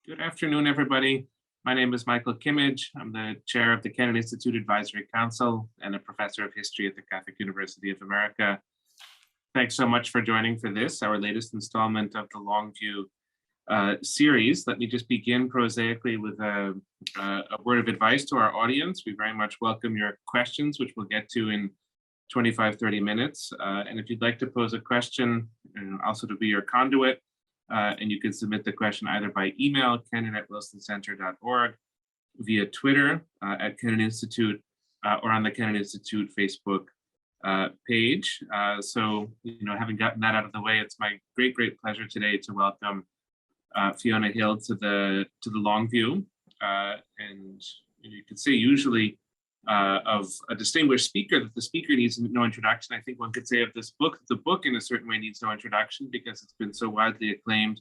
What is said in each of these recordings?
Good afternoon, everybody. My name is Michael Kimmage. I'm the chair of the Kennan Institute Advisory Council and a professor of history at the Catholic University of America. Thanks so much for joining for this, our latest installment of the Longview series. Let me just begin prosaically with a word of advice to our audience. We very much welcome your questions, which we'll get to in 25-30 minutes. And if you'd like to pose a question, and also to be your conduit, and you can submit the question either by email, kennan@wilsoncenter.org, via Twitter at Kennan Institute, or on the Kennan Institute Facebook page. So, having gotten that out of the way, it's my great pleasure today to welcome Fiona Hill to the Longview. And you could say usually of a distinguished speaker that the speaker needs no introduction. I think one could say of this book, the book in a certain way needs no introduction because it's been so widely acclaimed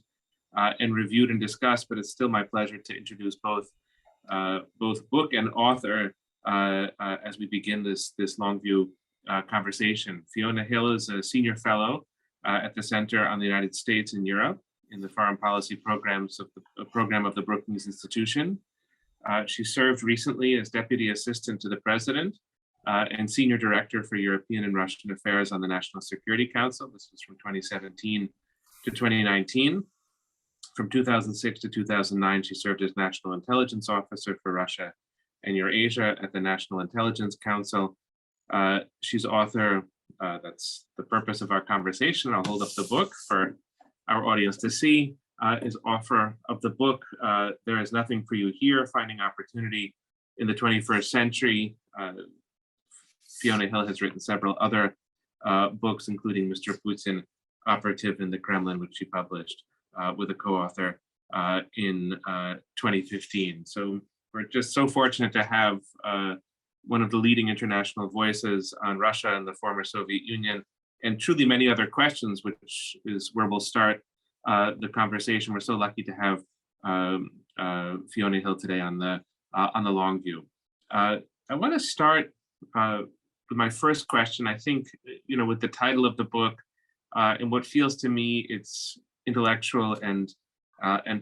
and reviewed and discussed, but it's still my pleasure to introduce both book and author as we begin this Longview conversation. Fiona Hill is a senior fellow at the Center on the United States and Europe in the foreign policy programs of the program of the Brookings Institution. She served recently as Deputy Assistant to the President and Senior Director for European and Russian Affairs on the National Security Council. This was from 2017 to 2019. From 2006 to 2009, she served as National Intelligence Officer for Russia and Eurasia at the National Intelligence Council. She's author, that's the purpose of our conversation. I'll hold up the book for our audience to see. Is author of the book, There Is Nothing for You Here, Finding Opportunity in the 21st Century. Fiona Hill has written several other books, including Mr. Putin, Operative in the Kremlin, which she published with a co-author in 2015. So we're just so fortunate to have one of the leading international voices on Russia and the former Soviet Union, and truly many other questions, which is where we'll start the conversation. We're so lucky to have Fiona Hill today on the Longview. I want to start with my first question. I think, with the title of the book and what feels to me its intellectual and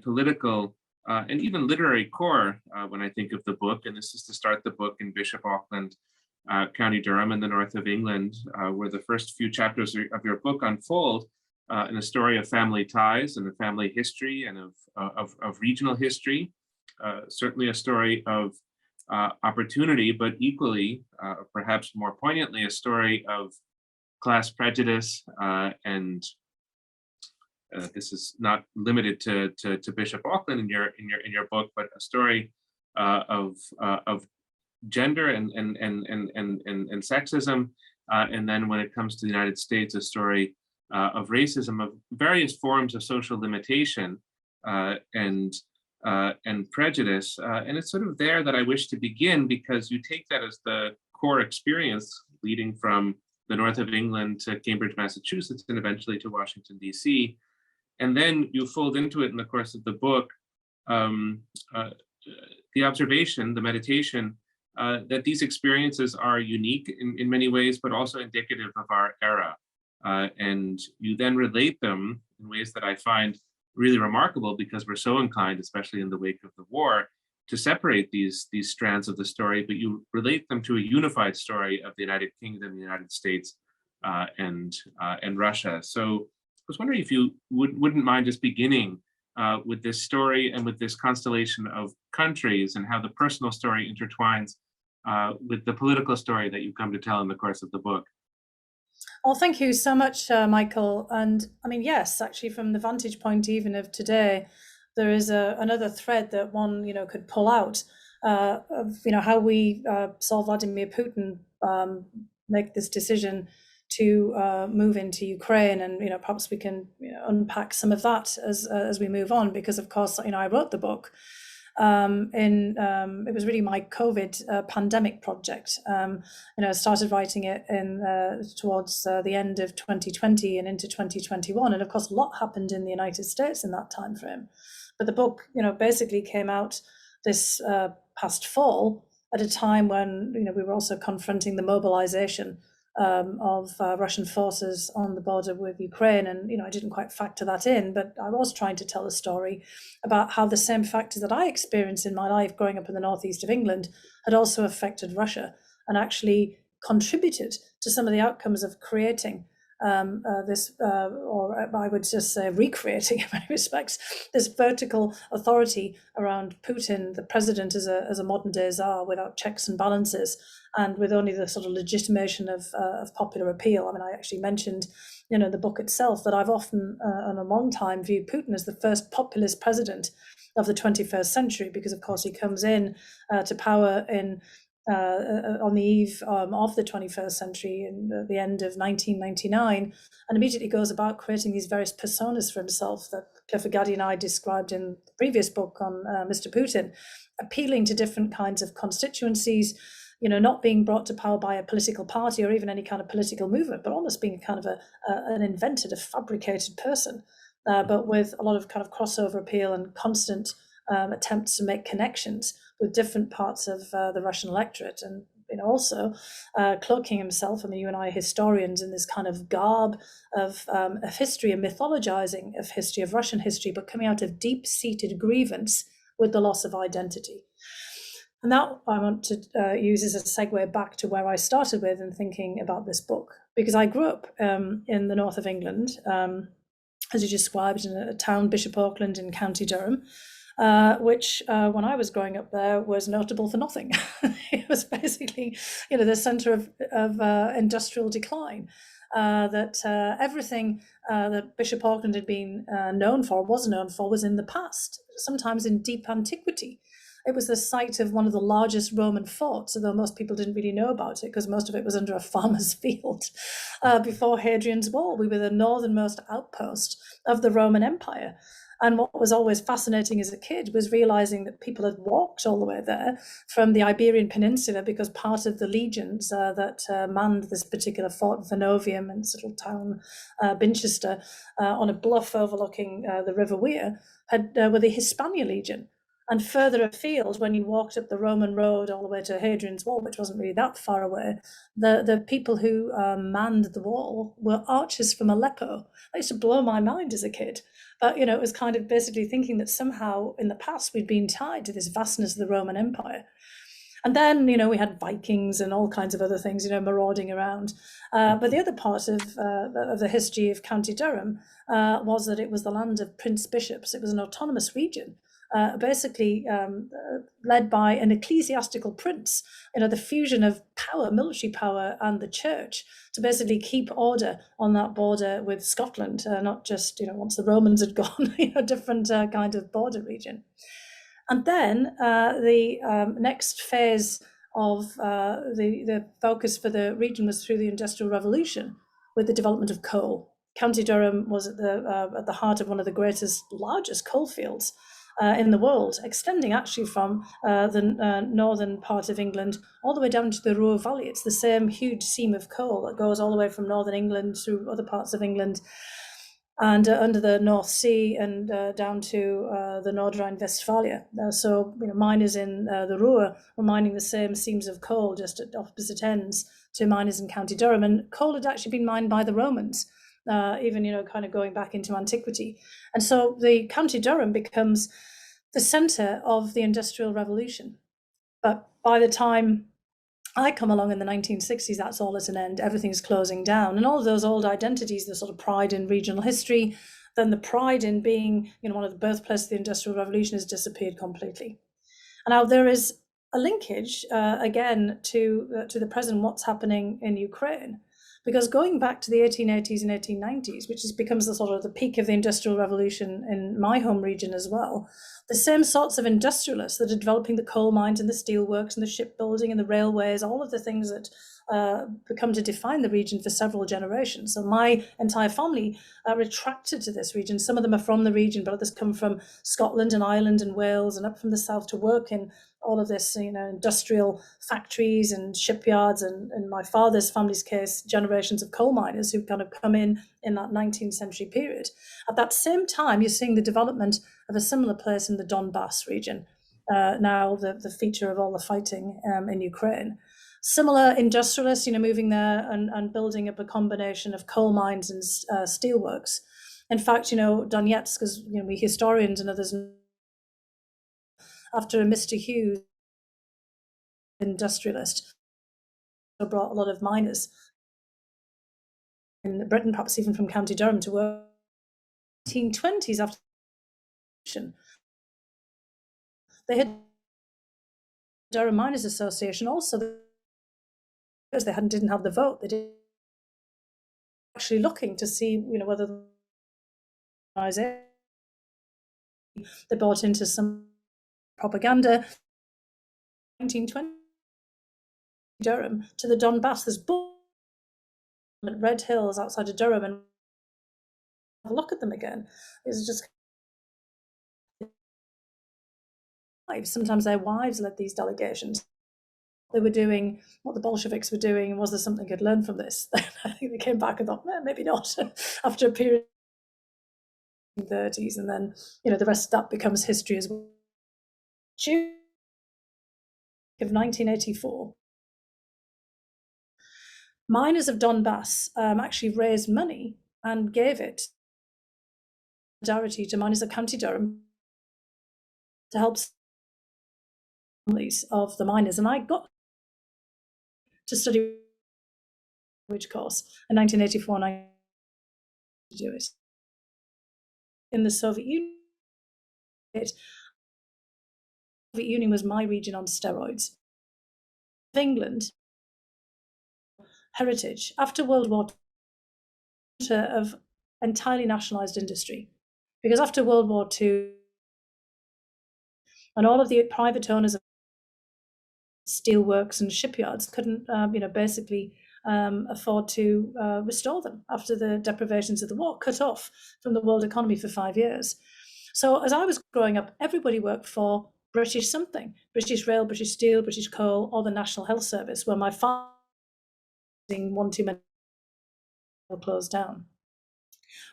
political and even literary core when I think of the book. And this is to start the book in Bishop Auckland, County Durham in the north of England, where the first few chapters of your book unfold in a story of family ties and a family history and of regional history. Certainly a story of opportunity, but equally, perhaps more poignantly, a story of class prejudice. And this is not limited to Bishop Auckland in your book, but a story of gender and sexism. And then when it comes to the United States, a story of racism, of various forms of social limitation and prejudice. And it's sort of there that I wish to begin, because you take that as the core experience leading from the north of England to Cambridge, Massachusetts, and eventually to Washington, D.C. And then you fold into it in the course of the book the observation, the meditation, that these experiences are unique in many ways, but also indicative of our era. And you then relate them in ways that I find really remarkable, because we're so inclined, especially in the wake of the war, to separate these strands of the story, but you relate them to a unified story of the United Kingdom, the United States, and Russia. So I was wondering if you wouldn't mind just beginning with this story and with this constellation of countries, and how the personal story intertwines with the political story that you come to tell in the course of the book. Well, thank you so much, Michael. And I mean, yes, actually, from the vantage point even of today, there is another thread that one, could pull out of, how we saw Vladimir Putin make this decision to move into Ukraine, and perhaps we can unpack some of that as we move on, because of course, I wrote the book. It was really my COVID pandemic project. I started writing it towards the end of 2020 and into 2021, and of course a lot happened in the United States in that time frame. But the book, basically came out this past fall at a time when we were also confronting the mobilization of Russian forces on the border with Ukraine. And, I didn't quite factor that in, but I was trying to tell a story about how the same factors that I experienced in my life growing up in the northeast of England had also affected Russia and actually contributed to some of the outcomes of creating or I would just say recreating in many respects, this vertical authority around Putin, the president as a modern day czar without checks and balances and with only the sort of legitimation of popular appeal. I mean, I actually mentioned, the book itself that I've often and a long time viewed Putin as the first populist president of the 21st century, because of course he comes in to power on the eve of the 21st century in the end of 1999, and immediately goes about creating these various personas for himself that Clifford Gaddy and I described in the previous book on Mr. Putin, appealing to different kinds of constituencies, not being brought to power by a political party or even any kind of political movement, but almost being kind of an invented, a fabricated person, but with a lot of kind of crossover appeal and constant attempts to make connections with different parts of the Russian electorate, and also cloaking himself. I mean, you and I are historians, in this kind of garb of history and mythologizing of history, of Russian history, but coming out of deep-seated grievance with the loss of identity. And that I want to use as a segue back to where I started with in thinking about this book, because I grew up in the north of England, as you described, in a town, Bishop Auckland in County Durham, which when I was growing up there was notable for nothing. It was basically, the center of industrial decline. That everything that Bishop Auckland had been was known for, was in the past, sometimes in deep antiquity. It was the site of one of the largest Roman forts, although most people didn't really know about it because most of it was under a farmer's field. Before Hadrian's Wall, we were the northernmost outpost of the Roman Empire. And what was always fascinating as a kid was realizing that people had walked all the way there from the Iberian Peninsula, because part of the legions that manned this particular fort, Venovium, and this little town, Binchester, on a bluff overlooking the River Wear, were the Hispania Legion. And further afield, when you walked up the Roman road all the way to Hadrian's Wall, which wasn't really that far away, the people who manned the wall were archers from Aleppo. That used to blow my mind as a kid. But, it was kind of basically thinking that somehow in the past we'd been tied to this vastness of the Roman Empire. And then, we had Vikings and all kinds of other things, marauding around. But the other part of the history of County Durham was that it was the land of prince bishops. It was an autonomous region, basically led by an ecclesiastical prince, the fusion of power, military power, and the church to basically keep order on that border with Scotland, not just, once the Romans had gone, a different kind of border region. And then the next phase of the focus for the region was through the Industrial Revolution, with the development of coal. County Durham was at the heart of one of the largest coal fields in the world, extending actually from the northern part of England all the way down to the Ruhr Valley. It's the same huge seam of coal that goes all the way from northern England through other parts of England and under the North Sea and down to the Nordrhein-Westphalia. So miners in the Ruhr were mining the same seams of coal, just at opposite ends to miners in County Durham. And coal had actually been mined by the Romans, even kind of going back into antiquity. And so the County Durham becomes the center of the Industrial Revolution. But by the time I come along in the 1960s, that's all at an end. Everything's closing down. And all of those old identities, the sort of pride in regional history, then the pride in being one of the birthplaces of the Industrial Revolution, has disappeared completely. And now there is a linkage, again, to the present, what's happening in Ukraine. Because going back to the 1880s and 1890s, which becomes the sort of the peak of the Industrial Revolution in my home region as well, the same sorts of industrialists that are developing the coal mines and the steelworks and the shipbuilding and the railways, all of the things that become to define the region for several generations. So my entire family are attracted to this region. Some of them are from the region, but others come from Scotland and Ireland and Wales and up from the south to work in all of this, industrial factories and shipyards, and in my father's family's case, generations of coal miners who kind of come in that 19th century period. At that same time, you're seeing the development of a similar place in the Donbass region, now the feature of all the fighting in Ukraine. Similar industrialists, moving there and building up a combination of coal mines and steelworks. In fact, Donetsk, because we historians and others, after Mr. Hughes, industrialist, brought a lot of miners in Britain, perhaps even from County Durham, to work in the 1920s after the they had Durham Miners Association also, because they didn't have the vote. They did actually looking to see, whether they bought into some propaganda. 1920 Durham to the Donbass. There's at Red Hills outside of Durham, and have a look at them again. It's just sometimes their wives led these delegations. They were doing what the Bolsheviks were doing, and was there something could learn from this? I think they came back and thought, maybe not, after a period in the 30s, and then the rest of that becomes history as well. June of 1984, miners of Donbass actually raised money and gave it solidarity to miners of County Durham to help families of the miners. And I got to study which course in 1984, and I to do it in the Soviet Union. The Soviet Union was my region on steroids. England heritage after World War II of entirely nationalized industry, because after World War II and all of the private owners of steelworks and shipyards couldn't basically afford to restore them after the deprivations of the war, cut off from the world economy for 5 years. So as I was growing up, everybody worked for British something, British Rail, British Steel, British Coal, or the National Health Service, where my father one too many closed down.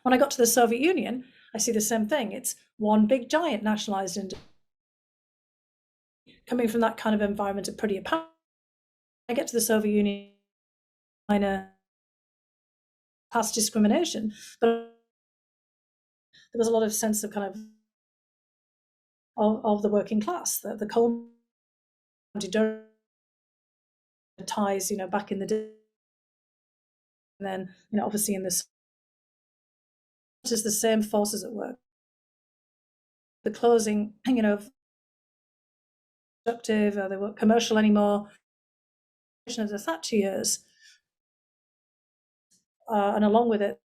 When I got to the Soviet Union, I see the same thing. It's one big giant nationalized industry. Coming from that kind of environment, pretty apparent. I get to the Soviet Union, past discrimination, but there was a lot of sense of kind of the working class, the coal ties, back in the day, and then obviously in this, just the same forces at work. The closing, productive, they weren't commercial anymore. Of the Thatcher years, and along with it,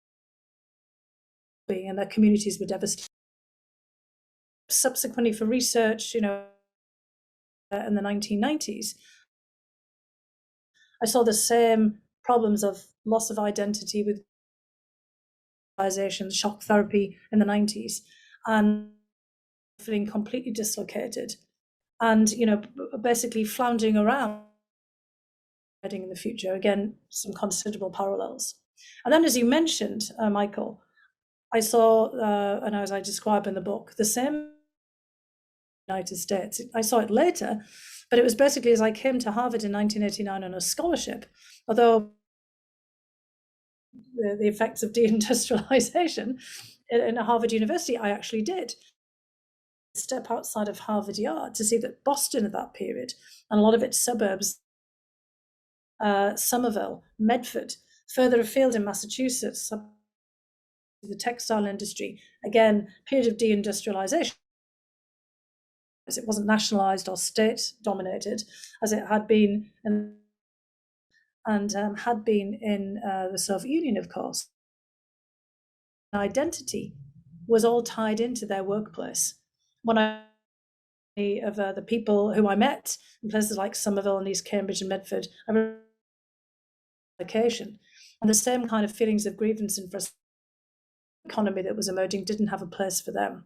and their communities were devastated. Subsequently, for research, in the 1990s, I saw the same problems of loss of identity with shock therapy in the 90s, and feeling completely dislocated, and basically floundering around in the future. Again, some considerable parallels. And then, as you mentioned, Michael, I saw, and as I describe in the book, the same United States. I saw it later, but it was basically as I came to Harvard in 1989 on a scholarship, although the effects of deindustrialization in Harvard University, I actually did step outside of Harvard Yard to see that Boston at that period, and a lot of its suburbs, Somerville, Medford, further afield in Massachusetts, the textile industry, again, period of deindustrialization, as it wasn't nationalized or state dominated as it had been had been in the Soviet Union, of course. Identity was all tied into their workplace. When of the people who I met in places like Somerville and East Cambridge and Medford, location, and the same kind of feelings of grievance and frustration, economy that was emerging didn't have a place for them.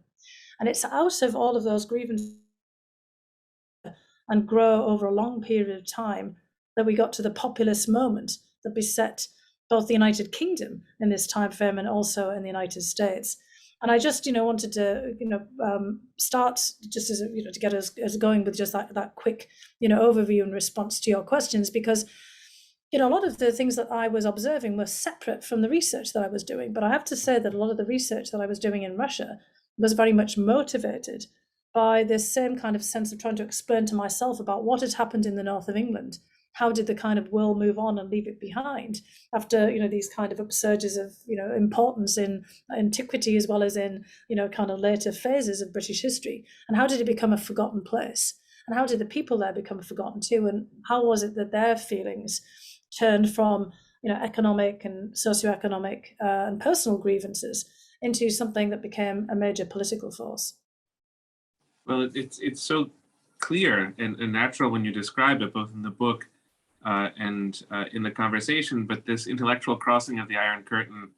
And it's out of all of those grievances and grow over a long period of time that we got to the populist moment that beset both the United Kingdom in this time frame and also in the United States. And I just, wanted to, start just as, to get us going with just that quick, overview and response to your questions, because, a lot of the things that I was observing were separate from the research that I was doing. But I have to say that a lot of the research that I was doing in Russia was very much motivated by this same kind of sense of trying to explain to myself about what had happened in the north of England. How did the kind of world move on and leave it behind after, these kind of upsurges of, importance in antiquity as well as in, kind of later phases of British history? And how did it become a forgotten place? And how did the people there become forgotten too? And how was it that their feelings turned from, economic and socioeconomic and personal grievances into something that became a major political force? Well, it's so clear and natural when you describe it, both in the book and in the conversation. But this intellectual crossing of the Iron Curtain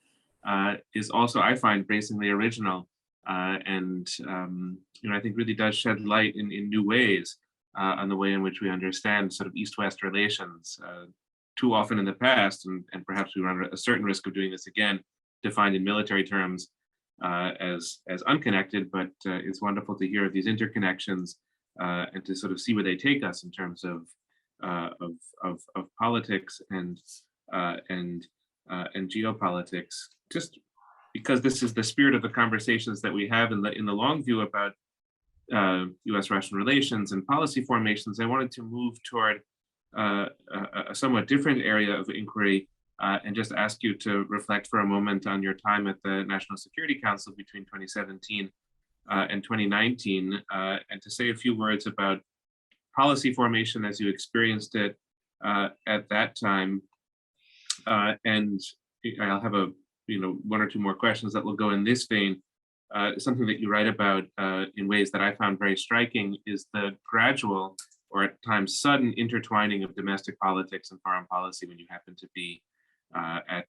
is also, I find, bracingly original, and I think really does shed light in new ways on the way in which we understand sort of East-West relations. Too often in the past, and perhaps we run a certain risk of doing this again, defined in military terms as unconnected, but it's wonderful to hear of these interconnections and to sort of see where they take us in terms of politics and geopolitics. Just because this is the spirit of the conversations that we have in the long view about U.S.-Russian relations and policy formations, I wanted to move toward a somewhat different area of inquiry and just ask you to reflect for a moment on your time at the National Security Council between 2017 and 2019, and to say a few words about policy formation as you experienced it at that time. And I'll have one or two more questions that will go in this vein. Something that you write about in ways that I found very striking is the gradual, or at times sudden, intertwining of domestic politics and foreign policy when you happen to be at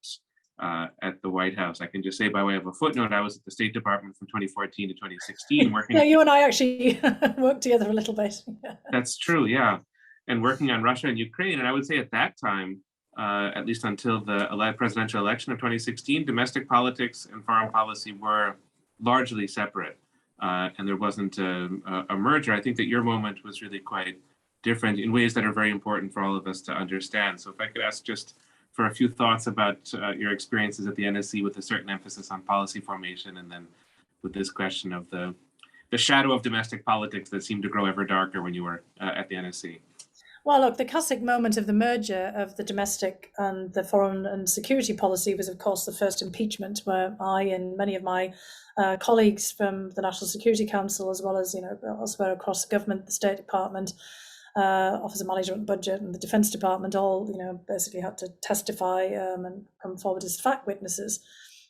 the White House. I can just say by way of a footnote, I was at the State Department from 2014 to 2016 working. Yeah, you and I actually worked together a little bit. That's true, yeah. And working on Russia and Ukraine. And I would say at that time, at least until the presidential election of 2016, domestic politics and foreign policy were largely separate. And there wasn't a merger. I think that your moment was really quite different in ways that are very important for all of us to understand. So if I could ask just for a few thoughts about your experiences at the NSC with a certain emphasis on policy formation, and then with this question of the shadow of domestic politics that seemed to grow ever darker when you were at the NSC. Well, look, the classic moment of the merger of the domestic and the foreign and security policy was, of course, the first impeachment, where I and many of my colleagues from the National Security Council, as well as elsewhere across the government, the State Department, Office of Management and Budget, and the Defence Department, all basically had to testify and come forward as fact witnesses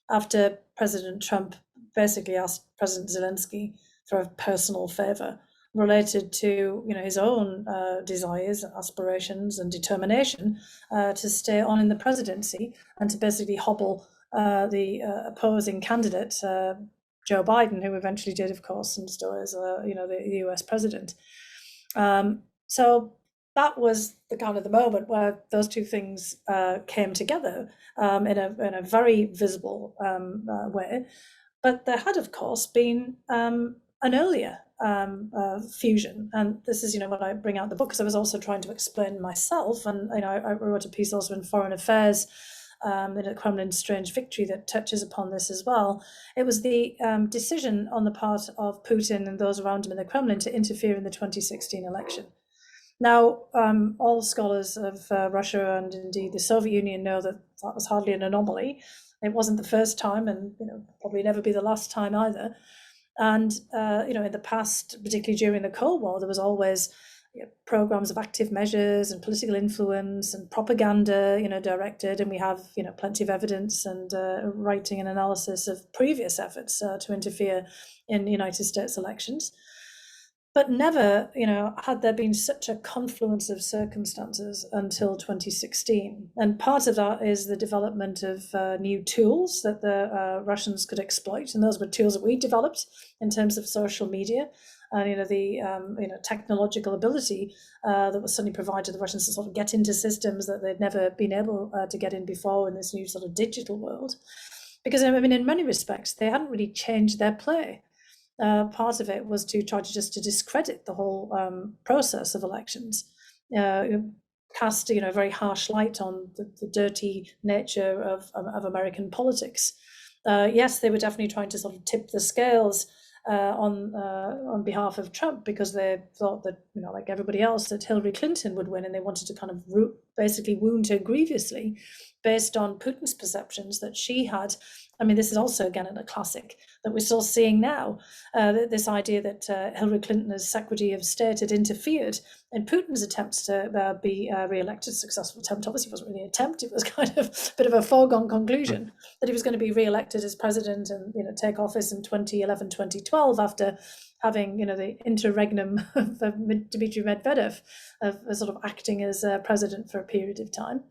after President Trump basically asked President Zelensky for a personal favour related to his own desires, aspirations, and determination to stay on in the presidency and to basically hobble the opposing candidate, Joe Biden, who eventually did, of course, and still is, the US president. So that was the kind of the moment where those two things came together in a very visible way. But there had, of course, been an earlier fusion, and this is what I bring out in the book, because I was also trying to explain myself, and I wrote a piece also in Foreign Affairs in a Kremlin's Strange Victory that touches upon this as well. It was the decision on the part of Putin and those around him in the Kremlin to interfere in the 2016 election. Now, all scholars of Russia and indeed the Soviet Union know that that was hardly an anomaly. It wasn't the first time, and probably never be the last time either. And in the past, particularly during the Cold War, there was always programs of active measures and political influence and propaganda, directed, and we have plenty of evidence and writing and analysis of previous efforts to interfere in United States elections. But never, had there been such a confluence of circumstances until 2016. And part of that is the development of new tools that the Russians could exploit. And those were tools that we developed in terms of social media and, the technological ability that was suddenly provided to the Russians to sort of get into systems that they'd never been able to get in before in this new sort of digital world. because I mean, in many respects, they hadn't really changed their play. Part of it was to try to discredit the whole process of elections, cast a very harsh light on the dirty nature of American politics. Yes, they were definitely trying to sort of tip the scales on behalf of Trump, because they thought that, like everybody else, that Hillary Clinton would win, and they wanted to kind of basically wound her grievously based on Putin's perceptions that she had. I mean, this is also, again, a classic that we're still seeing now, this idea that Hillary Clinton, as Secretary of State, had interfered in Putin's attempts to be re-elected. Successful attempt, obviously wasn't really an attempt, it was kind of a bit of a foregone conclusion that he was going to be re-elected as president and take office in 2011, 2012, after having the interregnum of Dmitry Medvedev of sort of acting as president for a period of time.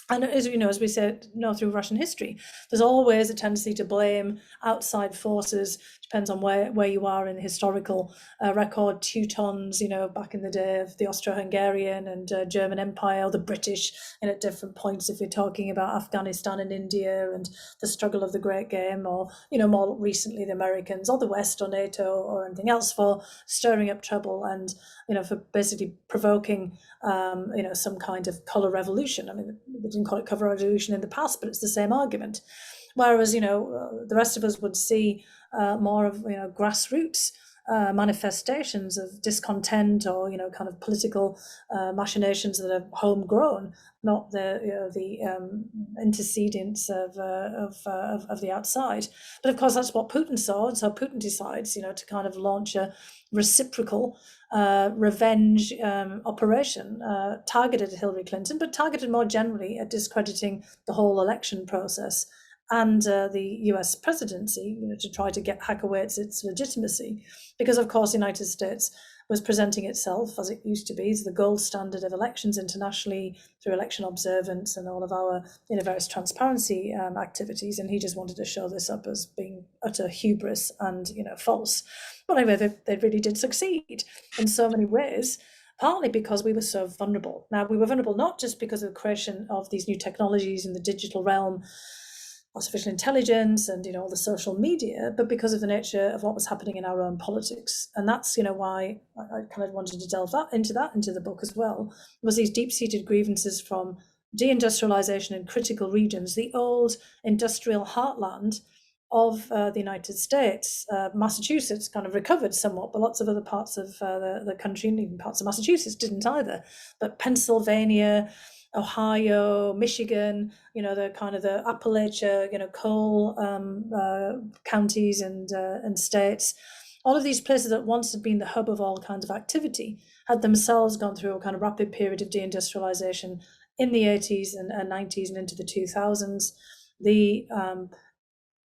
And as we said, through Russian history, there's always a tendency to blame outside forces. Depends on where you are in the historical record. Teutons, back in the day of the Austro-Hungarian and German Empire, or the British, at different points, if you're talking about Afghanistan and India and the struggle of the Great Game, or more recently the Americans or the West or NATO or anything else, for stirring up trouble and for basically provoking some kind of colour revolution. I mean, they didn't call it colour revolution in the past, but it's the same argument. Whereas the rest of us would see more of grassroots manifestations of discontent, or kind of political machinations that are homegrown, not the antecedents of the outside. But of course, that's what Putin saw, and so Putin decides to kind of launch a reciprocal revenge operation targeted at Hillary Clinton, but targeted more generally at discrediting the whole election process and the US presidency, to try to hack away at its legitimacy. Because of course the United States was presenting itself, as it used to be, as the gold standard of elections internationally through election observance and all of our various transparency activities, and he just wanted to show this up as being utter hubris and false. But anyway, they really did succeed in so many ways, partly because we were so vulnerable. Now, we were vulnerable not just because of the creation of these new technologies in the digital realm, artificial intelligence and all the social media, but because of the nature of what was happening in our own politics. And that's why I kind of wanted to delve into the book as well, was these deep-seated grievances from deindustrialization in critical regions, the old industrial heartland of the United States. Massachusetts kind of recovered somewhat, but lots of other parts of the country, and even parts of Massachusetts, didn't either. But Pennsylvania, Ohio, Michigan, the kind of the Appalachia, coal counties and states, all of these places that once had been the hub of all kinds of activity, had themselves gone through a kind of rapid period of deindustrialization in the 80s and 90s and into the 2000s. The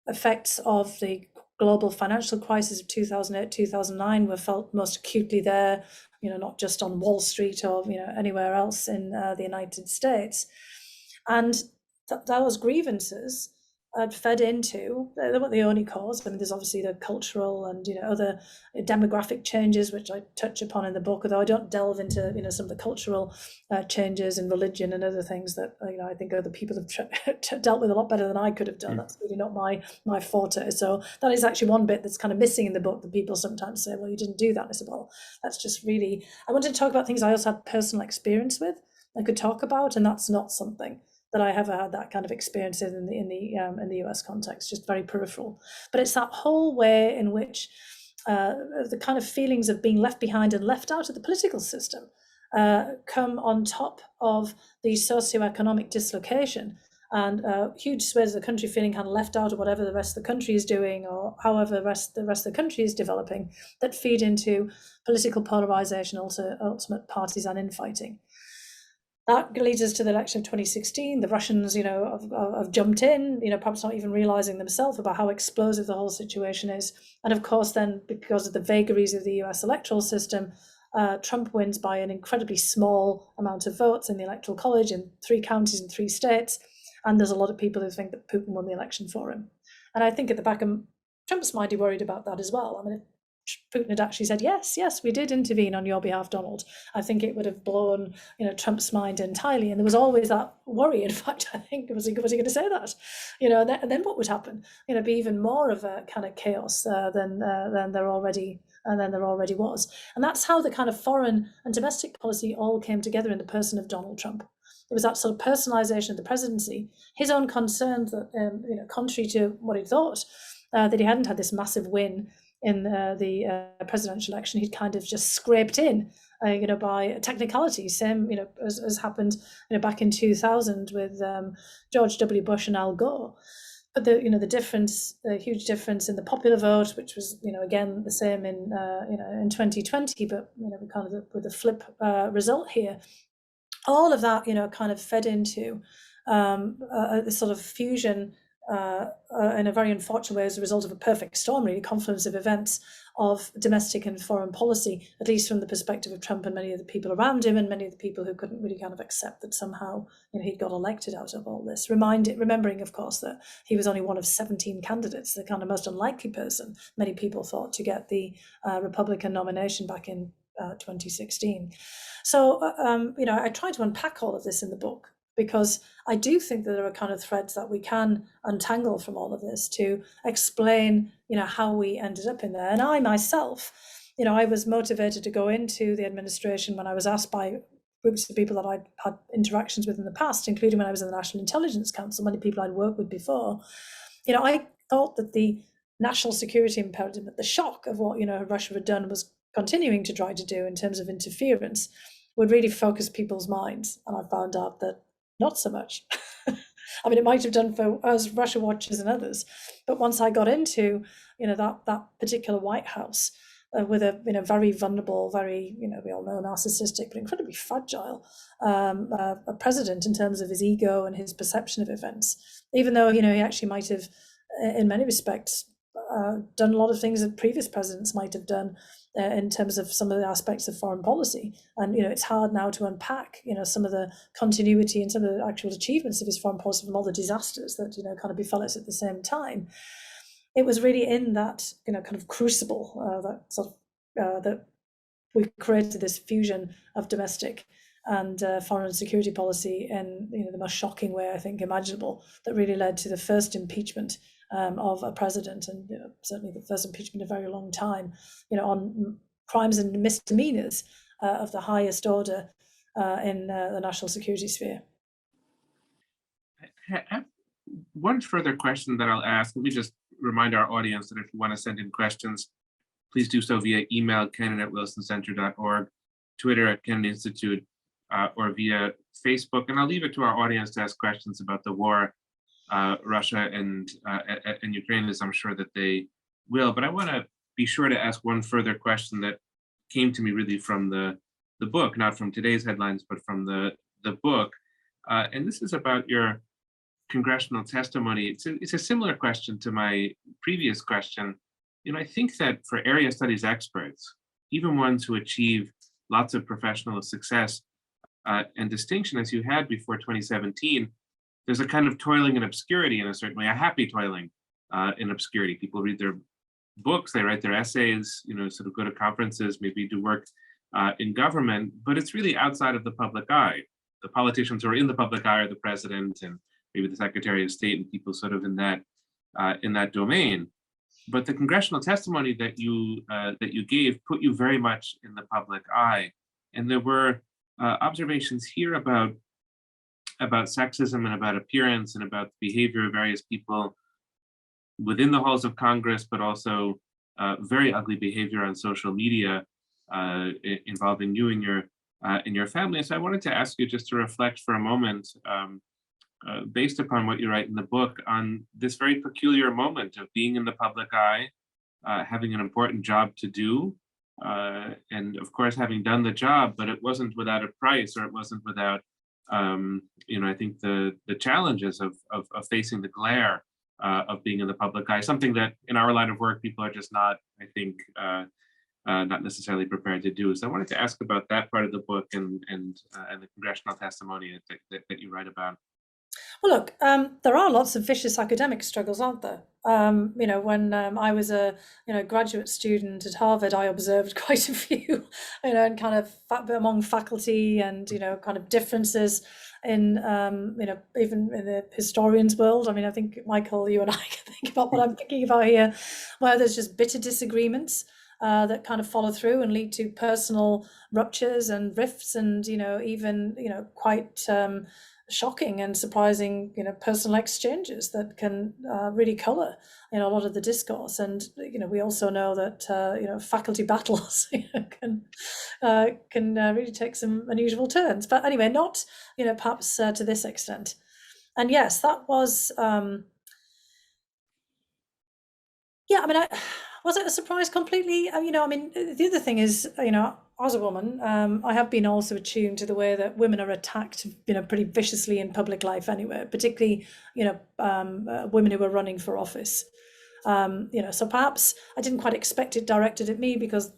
effects of the global financial crisis of 2008, 2009 were felt most acutely there, not just on Wall Street or anywhere else in the United States. And those grievances had fed into, they weren't the only cause. I mean, there's obviously the cultural and other demographic changes, which I touch upon in the book, although I don't delve into some of the cultural changes in religion and other things that I think other people have dealt with a lot better than I could have done. That's really not my forte. So that is actually one bit that's kind of missing in the book, that people sometimes say, well, you didn't do that. I said, well, that's just really, I wanted to talk about things I also had personal experience with, I could talk about, and that's not something that I ever had that kind of experience in the US context, just very peripheral. But it's that whole way in which the kind of feelings of being left behind and left out of the political system come on top of the socioeconomic dislocation, and huge swathes of the country feeling kind of left out of whatever the rest of the country is doing, or however the rest of the country is developing, that feed into political polarization, also ultimate partisan infighting. That leads us to the election of 2016. The Russians, have jumped in, perhaps not even realizing themselves about how explosive the whole situation is. And of course, then, because of the vagaries of the US electoral system, Trump wins by an incredibly small amount of votes in the Electoral College in 3 counties in 3 states. And there's a lot of people who think that Putin won the election for him. And I think at the back of Trump's mind, he worried about that as well. I mean, Putin had actually said, yes, we did intervene on your behalf, Donald, I think it would have blown, Trump's mind entirely. And there was always that worry. In fact, I think, was he going to say that? And then what would happen? Be even more of a kind of chaos than there already was. And that's how the kind of foreign and domestic policy all came together in the person of Donald Trump. It was that sort of personalization of the presidency, his own concern that, contrary to what he thought, that he hadn't had this massive win in the presidential election, he'd kind of just scraped in, by technicality, same, as happened, back in 2000 with George W. Bush and Al Gore. But the huge difference in the popular vote, which was, again, the same in 2020, but, kind of with the flip result here. All of that, kind of fed into this sort of fusion in a very unfortunate way as a result of a perfect storm, really, confluence of events of domestic and foreign policy, at least from the perspective of Trump and many of the people around him and many of the people who couldn't really kind of accept that somehow he'd got elected out of all this. Remembering, of course, that he was only one of 17 candidates, the kind of most unlikely person, many people thought, to get the Republican nomination back in 2016. So, I tried to unpack all of this in the book, because I do think that there are kind of threads that we can untangle from all of this to explain, how we ended up in there. And I myself, I was motivated to go into the administration when I was asked by groups of people that I'd had interactions with in the past, including when I was in the National Intelligence Council, many people I'd worked with before. I thought that the national security imperative, that the shock of what, Russia had done was continuing to try to do in terms of interference, would really focus people's minds. And I found out that not so much. I mean, it might have done for us Russia watchers and others, but once I got into, that particular White House with a, very vulnerable, very, we all know, narcissistic, but incredibly fragile a president in terms of his ego and his perception of events, even though, he actually might have, in many respects, done a lot of things that previous presidents might have done in terms of some of the aspects of foreign policy. And, it's hard now to unpack, some of the continuity and some of the actual achievements of his foreign policy from all the disasters that, kind of befell us at the same time. It was really in that, kind of crucible that we created this fusion of domestic and foreign security policy in, the most shocking way, I think, imaginable, that really led to the first impeachment of a president, and certainly the first impeachment in a very long time, on crimes and misdemeanors of the highest order in the national security sphere. I have one further question that I'll ask. Let me just remind our audience that if you want to send in questions, please do so via email, kennan@wilsoncenter.org, Twitter @Kennan Institute, or via Facebook. And I'll leave it to our audience to ask questions about the war, Russia and Ukraine, as I'm sure that they will. But I want to be sure to ask one further question that came to me really from the book, not from today's headlines, but from the book. And this is about your congressional testimony. It's a similar question to my previous question. I think that for area studies experts, even ones who achieve lots of professional success and distinction, as you had before 2017, there's a kind of toiling in obscurity in a certain way, a happy toiling in obscurity. People read their books, they write their essays, sort of go to conferences, maybe do work in government, but it's really outside of the public eye. The politicians who are in the public eye are the president and maybe the Secretary of State and people sort of in that domain. But the congressional testimony that you gave put you very much in the public eye, and there were observations here about sexism and about appearance and about the behavior of various people within the halls of Congress, but also very ugly behavior on social media involving you and your family. So I wanted to ask you just to reflect for a moment, based upon what you write in the book, on this very peculiar moment of being in the public eye, having an important job to do, and of course having done the job, but it wasn't without a price, or it wasn't without I think the challenges of facing the glare of being in the public eye, something that in our line of work people are just not, I think, not necessarily prepared to do. So I wanted to ask about that part of the book and the congressional testimony that you write about. Well, look, there are lots of vicious academic struggles, aren't there? When I was a graduate student at Harvard, I observed quite a few, and kind of among faculty, and kind of differences in even in the historians' world. I mean, I think Michael, you and I can think about what I'm thinking about here, where there's just bitter disagreements. That kind of follow through and lead to personal ruptures and rifts, and even quite shocking and surprising personal exchanges that can really color a lot of the discourse. And we also know that faculty battles can really take some unusual turns. But anyway, not perhaps to this extent. And yes, that was yeah, I mean, was it a surprise completely? I mean, the other thing is, as a woman, I have been also attuned to the way that women are attacked, pretty viciously in public life anyway, particularly, women who are running for office. So perhaps I didn't quite expect it directed at me because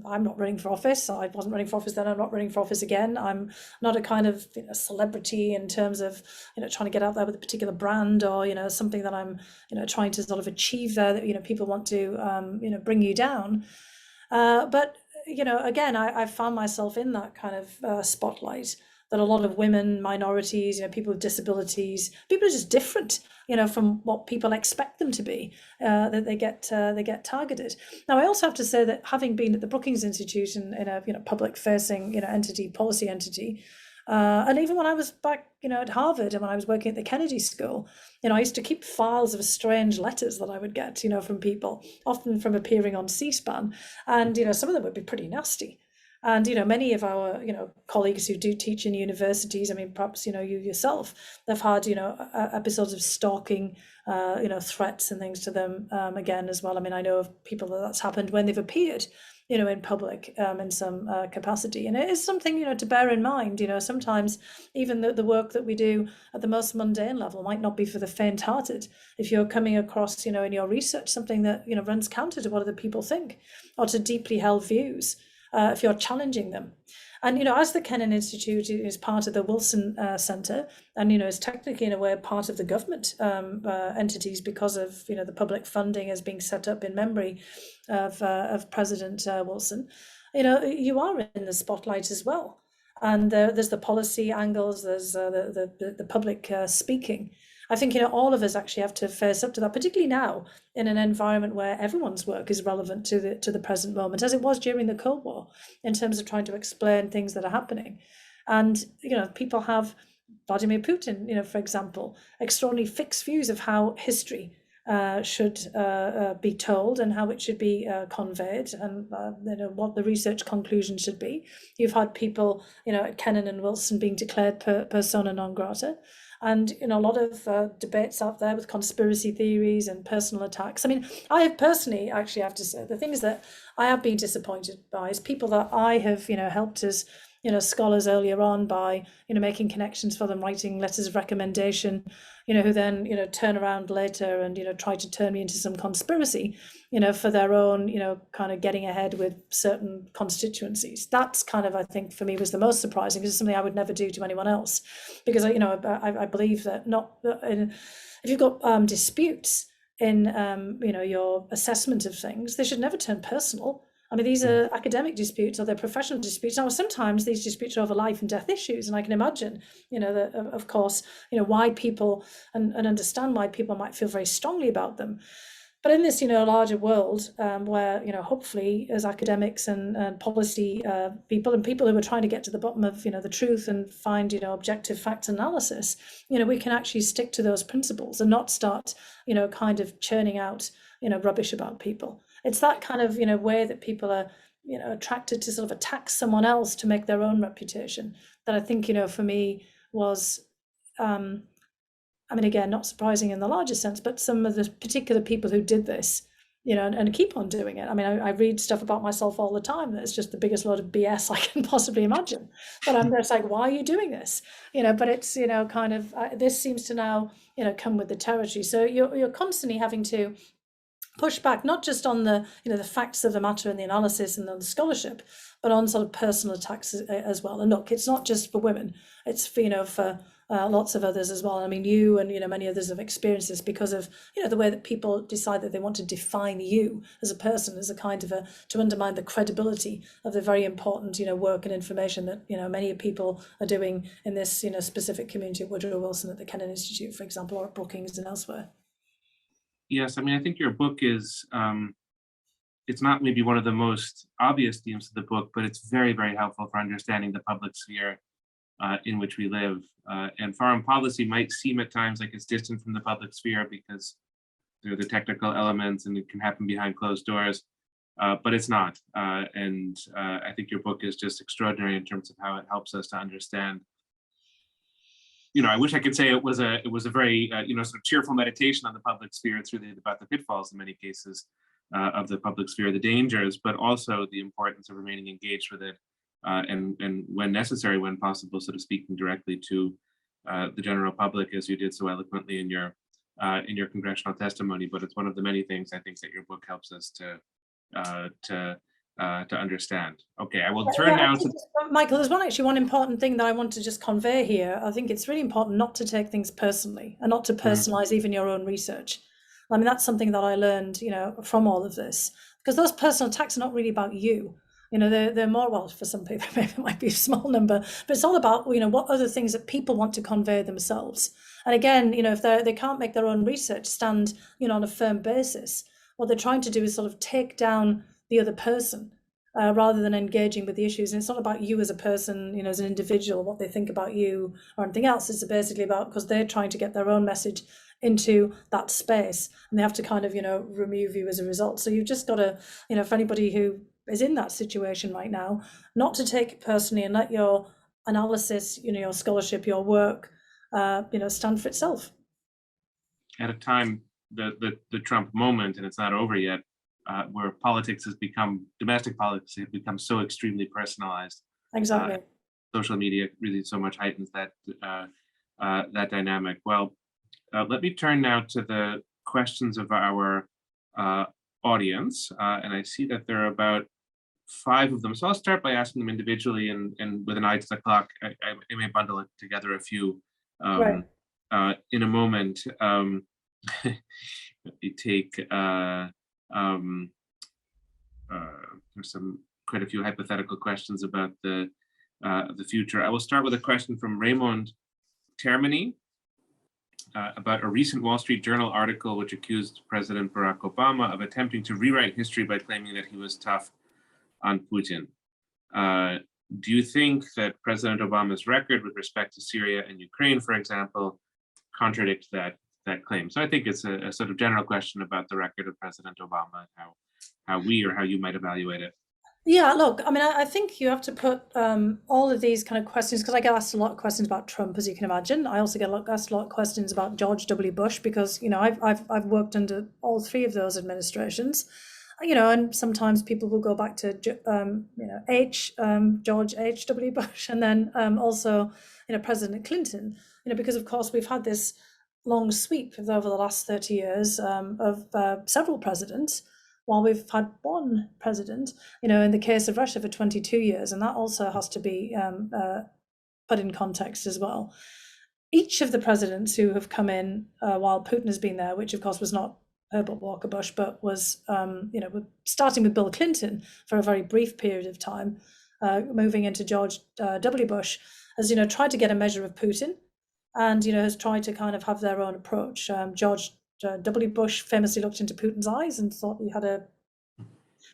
I'm not running for office. I wasn't running for office then. I'm not running for office again. I'm not a kind of celebrity in terms of trying to get out there with a particular brand or something that I'm trying to sort of achieve there that people want to bring you down. But again, I found myself in that kind of spotlight. That a lot of women, minorities, people with disabilities, people are just different, from what people expect them to be, that they get targeted. Now, I also have to say that having been at the Brookings Institution in a public-facing policy entity, and even when I was back at Harvard and when I was working at the Kennedy School, I used to keep files of strange letters that I would get, from people, often from appearing on C-SPAN, and some of them would be pretty nasty. And many of our colleagues who do teach in universities, I mean, perhaps you yourself, they've had episodes of stalking, threats and things to them again as well. I mean, I know of people that's happened when they've appeared in public in some capacity, and it is something to bear in mind. Sometimes even the work that we do at the most mundane level might not be for the faint-hearted. If you're coming across in your research something that runs counter to what other people think, or to deeply held views. If you're challenging them. And, as the Kennan Institute is part of the Wilson Centre and, is technically in a way part of the government entities because of, the public funding as being set up in memory of President Wilson, you are in the spotlight as well. And there's the policy angles, there's the public speaking. I think all of us actually have to face up to that, particularly now in an environment where everyone's work is relevant to the present moment, as it was during the Cold War, in terms of trying to explain things that are happening. And people have Vladimir Putin, for example, extraordinarily fixed views of how history should be told and how it should be conveyed, and what the research conclusion should be. You've had people, at Kennan and Wilson being declared persona non grata. And a lot of debates out there with conspiracy theories and personal attacks. I mean, I have personally, actually, have to say, the things that I have been disappointed by is people that I have, helped as, scholars earlier on by, making connections for them, writing letters of recommendation, who then, turn around later and, try to turn me into some conspiracy, for their own, kind of getting ahead with certain constituencies. That's kind of, I think, for me, was the most surprising, because it's something I would never do to anyone else, because I believe that if you've got disputes in your assessment of things, they should never turn personal. I mean, these are academic disputes or they're professional disputes. Now, sometimes these disputes are over life and death issues, and I can imagine, that, of course, why people and understand why people might feel very strongly about them. But in this, larger world, where, hopefully as academics and policy people and people who are trying to get to the bottom of, the truth and find, objective fact analysis, we can actually stick to those principles and not start, kind of churning out, rubbish about people. It's that kind of, way that people are, attracted to sort of attack someone else to make their own reputation that I think, for me was, I mean, again, not surprising in the larger sense, but some of the particular people who did this, and keep on doing it. I mean, I read stuff about myself all the time that's just the biggest load of BS I can possibly imagine. But I'm just like, why are you doing this? But it's, kind of, this seems to now, come with the territory. So you're constantly having to push back, not just on the the facts of the matter and the analysis and the scholarship, but on sort of personal attacks as well. And look, it's not just for women; it's for for lots of others as well. I mean, you and many others have experienced this because of the way that people decide that they want to define you as a person, as a kind of to undermine the credibility of the very important work and information that many people are doing in this specific community at Woodrow Wilson, at the Kennan Institute, for example, or at Brookings and elsewhere. Yes, I mean, I think your book is, it's not maybe one of the most obvious themes of the book, but it's very, very helpful for understanding the public sphere in which we live. And foreign policy might seem at times like it's distant from the public sphere because there are the technical elements and it can happen behind closed doors, but it's not. And I think your book is just extraordinary in terms of how it helps us to understand. I wish I could say it was a very sort of cheerful meditation on the public sphere. It's really about the pitfalls in many cases of the public sphere, the dangers, but also the importance of remaining engaged with it, and when necessary, when possible, sort of speaking directly to the general public, as you did so eloquently in your congressional testimony. But it's one of the many things I think that your book helps us to understand. Okay, I will turn now to Michael. There's one important thing that I want to just convey here. I think it's really important not to take things personally and not to personalize even your own research. I mean, that's something that I learned, from all of this, because those personal attacks are not really about you. They're more, well, for some people, maybe it might be a small number, but it's all about, what other things that people want to convey themselves. And again, if they can't make their own research stand, on a firm basis, what they're trying to do is sort of take down the other person rather than engaging with the issues. And it's not about you as a person, as an individual, what they think about you or anything else. It's basically about, because they're trying to get their own message into that space, and they have to kind of remove you as a result. So you've just got to, for anybody who is in that situation right now, not to take it personally and let your analysis, your scholarship, your work, stand for itself. At a time, the Trump moment, and it's not over yet, where domestic politics has become so extremely personalized. Exactly. Social media really so much heightens that dynamic. Well, let me turn now to the questions of our audience, and I see that there are about 5 of them. So I'll start by asking them individually, and with an eye to the clock, I may bundle it together a few in a moment. Let me take, there's quite a few hypothetical questions about the future. I will start with a question from Raymond Termini about a recent Wall Street Journal article which accused President Barack Obama of attempting to rewrite history by claiming that he was tough on Putin. Do you think that President Obama's record with respect to Syria and Ukraine, for example, contradicts that claim? So I think it's a sort of general question about the record of President Obama and how you might evaluate it. Yeah, look, I mean, I think you have to put all of these kind of questions, because I get asked a lot of questions about Trump, as you can imagine. I also get asked a lot of questions about George W. Bush, because I've worked under all 3 of those administrations. And sometimes people will go back to George H.W. Bush, and then also President Clinton. Because of course we've had this long sweep over the last 30 years of several presidents, while we've had one president, in the case of Russia for 22 years, and that also has to be put in context as well. Each of the presidents who have come in while Putin has been there, which of course was not Herbert Walker Bush, but was, starting with Bill Clinton for a very brief period of time, moving into George W. Bush, has, tried to get a measure of Putin, and, has tried to kind of have their own approach. George W. Bush famously looked into Putin's eyes and thought he had a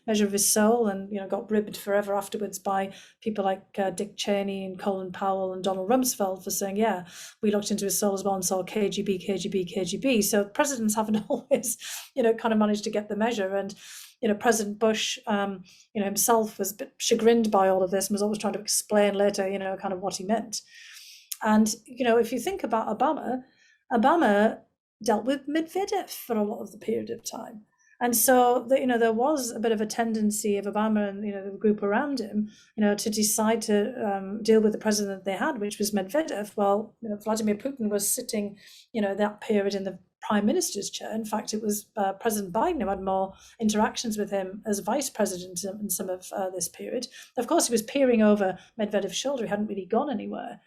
measure of his soul, and got ribbed forever afterwards by people like Dick Cheney and Colin Powell and Donald Rumsfeld for saying, yeah, we looked into his soul as well and saw KGB. So presidents haven't always, kind of managed to get the measure. And, President Bush, himself was a bit chagrined by all of this and was always trying to explain later, kind of what he meant. And, if you think about Obama dealt with Medvedev for a lot of the period of time. And so, there was a bit of a tendency of Obama and, the group around him, to decide to deal with the president they had, which was Medvedev. Well, Vladimir Putin was sitting, that period in the prime minister's chair. In fact, it was President Biden who had more interactions with him as vice president in some of this period. Of course, he was peering over Medvedev's shoulder. He hadn't really gone anywhere.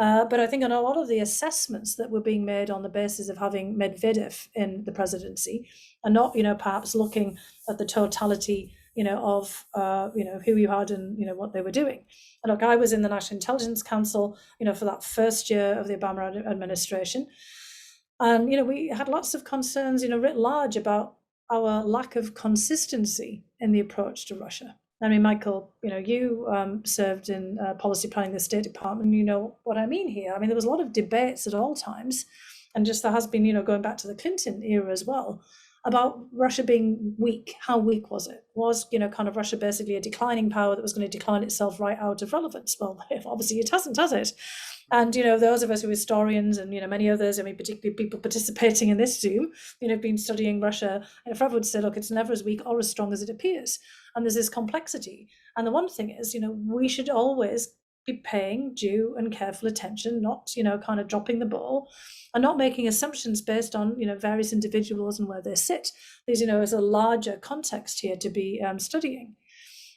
But I think on a lot of the assessments that were being made on the basis of having Medvedev in the presidency, and not, perhaps looking at the totality, of, who you had and, what they were doing. And look, I was in the National Intelligence Council, for that first year of the Obama administration. And, we had lots of concerns, writ large about our lack of consistency in the approach to Russia. I mean, Michael, you served in policy planning, the State Department, you know what I mean here. I mean, there was a lot of debates at all times, and just there has been, going back to the Clinton era as well, about Russia being weak. How weak was it? Was, kind of Russia basically a declining power that was going to decline itself right out of relevance? Well, obviously it hasn't, has it? And, those of us who are historians and, many others, I mean, particularly people participating in this Zoom, have been studying Russia, forever would say, look, it's never as weak or as strong as it appears. And there's this complexity. And the one thing is, we should always be paying due and careful attention, not, kind of dropping the ball and not making assumptions based on, various individuals and where they sit. There's, is a larger context here to be studying.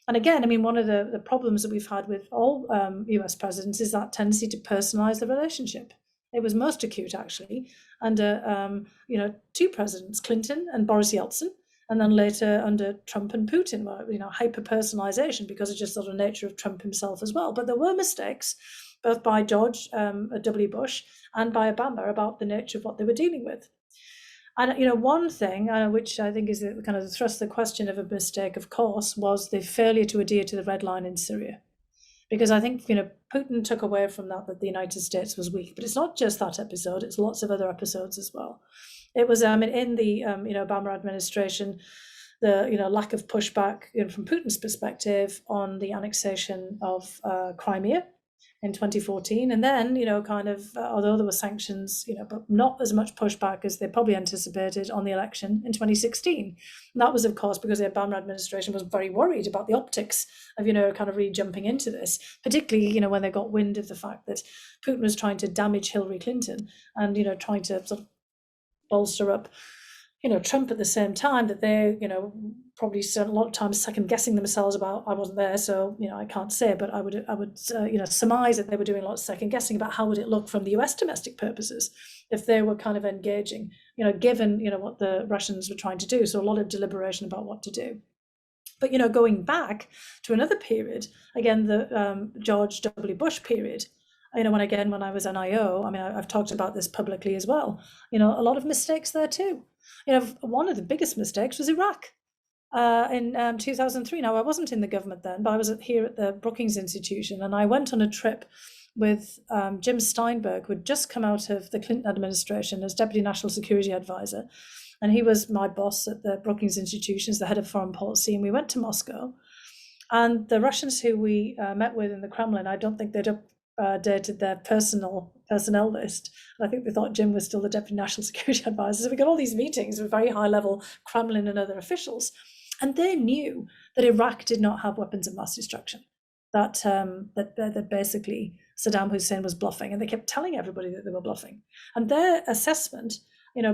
And again, I mean, one of the problems that we've had with all US presidents is that tendency to personalize the relationship. It was most acute, actually, under, two presidents, Clinton and Boris Yeltsin, and then later under Trump and Putin, where, hyper-personalization because of just sort of nature of Trump himself as well. But there were mistakes, both by George W. Bush and by Obama, about the nature of what they were dealing with. And, one thing, which I think is the kind of the thrust of the question of a mistake, of course, was the failure to adhere to the red line in Syria. Because I think, Putin took away from that the United States was weak. But it's not just that episode, it's lots of other episodes as well. It was in the, Obama administration, the, lack of pushback from Putin's perspective on the annexation of Crimea in 2014. And then, kind of, although there were sanctions, but not as much pushback as they probably anticipated on the election in 2016. And that was, of course, because the Obama administration was very worried about the optics of, kind of really jumping into this, particularly, when they got wind of the fact that Putin was trying to damage Hillary Clinton and, trying to sort of bolster up, Trump at the same time, that they, probably spent a lot of time second guessing themselves about, I wasn't there, so, I can't say, but I would surmise that they were doing a lot of second guessing about how would it look from the US domestic purposes if they were kind of engaging, given, what the Russians were trying to do. So a lot of deliberation about what to do. But, going back to another period, again, the George W. Bush period, when I was NIO, I mean, I've talked about this publicly as well, a lot of mistakes there too. One of the biggest mistakes was Iraq in 2003. Now, I wasn't in the government then, but I was here at the Brookings Institution, and I went on a trip with Jim Steinberg, who had just come out of the Clinton administration as Deputy National Security Advisor. And he was my boss at the Brookings Institution as the head of foreign policy. And we went to Moscow. And the Russians who we met with in the Kremlin, I don't think they'd updated their personnel list. I think they thought Jim was still the Deputy National Security Advisor. So we got all these meetings with very high-level Kremlin and other officials. And they knew that Iraq did not have weapons of mass destruction, that basically Saddam Hussein was bluffing. And they kept telling everybody that they were bluffing. And their assessment,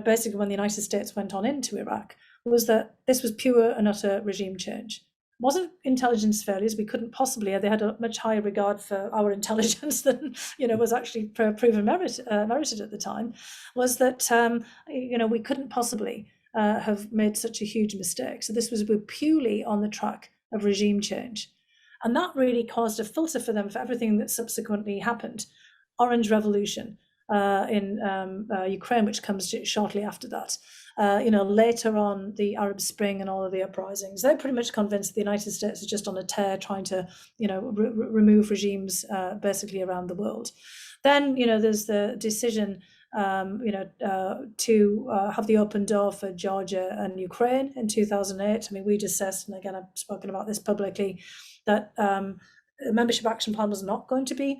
basically when the United States went on into Iraq, was that this was pure and utter regime change. It wasn't intelligence failures. We couldn't possibly, they had a much higher regard for our intelligence than, was actually proven merited at the time, was that, we couldn't possibly have made such a huge mistake. So this was purely on the track of regime change. And that really caused a filter for them for everything that subsequently happened. Orange Revolution in Ukraine, which comes shortly after that. Later on, the Arab Spring and all of the uprisings, they're pretty much convinced the United States is just on a tear trying to, remove regimes basically around the world. Then, there's the decision, to have the open door for Georgia and Ukraine in 2008. I mean, we'd assessed, and again, I've spoken about this publicly, that the membership action plan was not going to be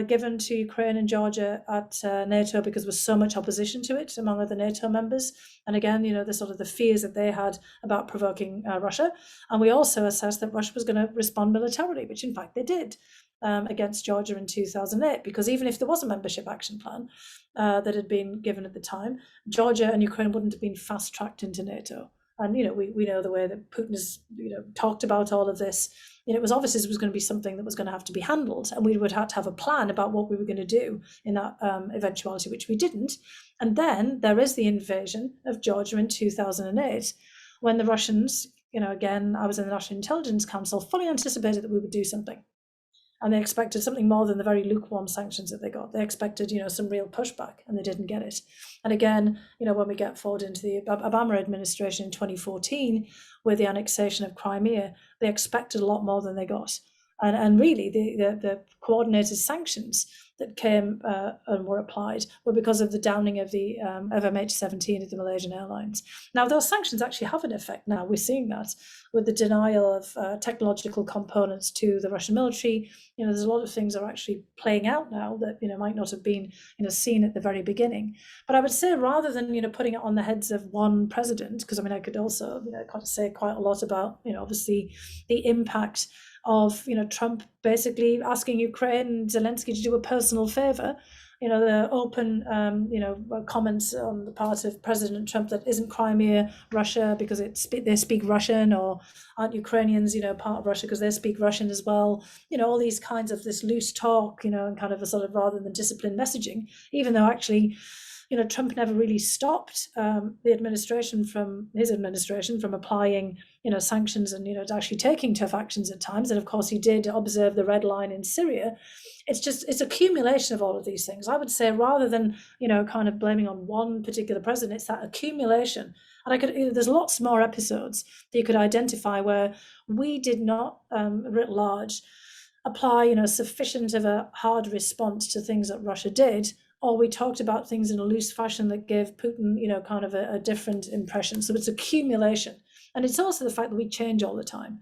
given to Ukraine and Georgia at NATO because there was so much opposition to it among other NATO members. And again, the sort of the fears that they had about provoking Russia. And we also assessed that Russia was going to respond militarily, which in fact they did against Georgia in 2008, because even if there was a membership action plan that had been given at the time, Georgia and Ukraine wouldn't have been fast-tracked into NATO. And, we know the way that Putin has, talked about all of this. It was obvious this was going to be something that was going to have to be handled, and we would have to have a plan about what we were going to do in that eventuality, which we didn't. And then there is the invasion of Georgia in 2008, when the Russians, again, I was in the National Intelligence Council, fully anticipated that we would do something. And they expected something more than the very lukewarm sanctions that they got. They expected, some real pushback, and they didn't get it. And again, when we get forward into the Obama administration in 2014, with the annexation of Crimea, they expected a lot more than they got. And really, the coordinated sanctions that came and were applied were because of the downing of the MH17 of the Malaysian Airlines. Now, those sanctions actually have an effect now. We're seeing that with the denial of technological components to the Russian military. There's a lot of things that are actually playing out now that, might not have been, seen at the very beginning. But I would say, rather than, putting it on the heads of one president, because I could also, kind of say quite a lot about, obviously the impact of, Trump basically asking Ukraine and Zelensky to do a personal favor. The open, comments on the part of President Trump that isn't Crimea Russia because they speak Russian, or aren't Ukrainians, part of Russia because they speak Russian as well. All these kinds of this loose talk, and kind of a sort of rather than disciplined messaging, even though actually, Trump never really stopped his administration from applying, sanctions and, actually taking tough actions at times. And of course, he did observe the red line in Syria. It's accumulation of all of these things. I would say, rather than, kind of blaming on one particular president, it's that accumulation. And there's lots more episodes that you could identify where we did not, writ large, apply, sufficient of a hard response to things that Russia did, or we talked about things in a loose fashion that gave Putin, kind of a different impression. So it's accumulation. And it's also the fact that we change all the time.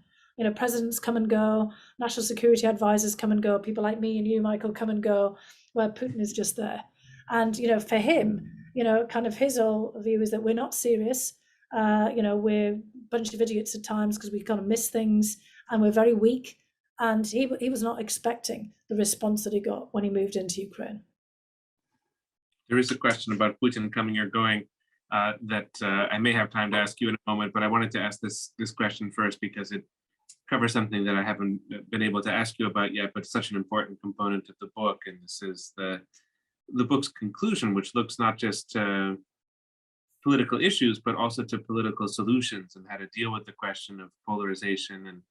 Presidents come and go, national security advisors come and go, people like me and you, Michael, come and go, where Putin is just there. And, for him, kind of his whole view is that we're not serious. We're a bunch of idiots at times because we kind of miss things, and we're very weak. And he was not expecting the response that he got when he moved into Ukraine. There is a question about Putin coming or going that I may have time to ask you in a moment, but I wanted to ask this question first because it covers something that I haven't been able to ask you about yet, but it's such an important component of the book. And this is the book's conclusion, which looks not just to political issues, but also to political solutions and how to deal with the question of polarization and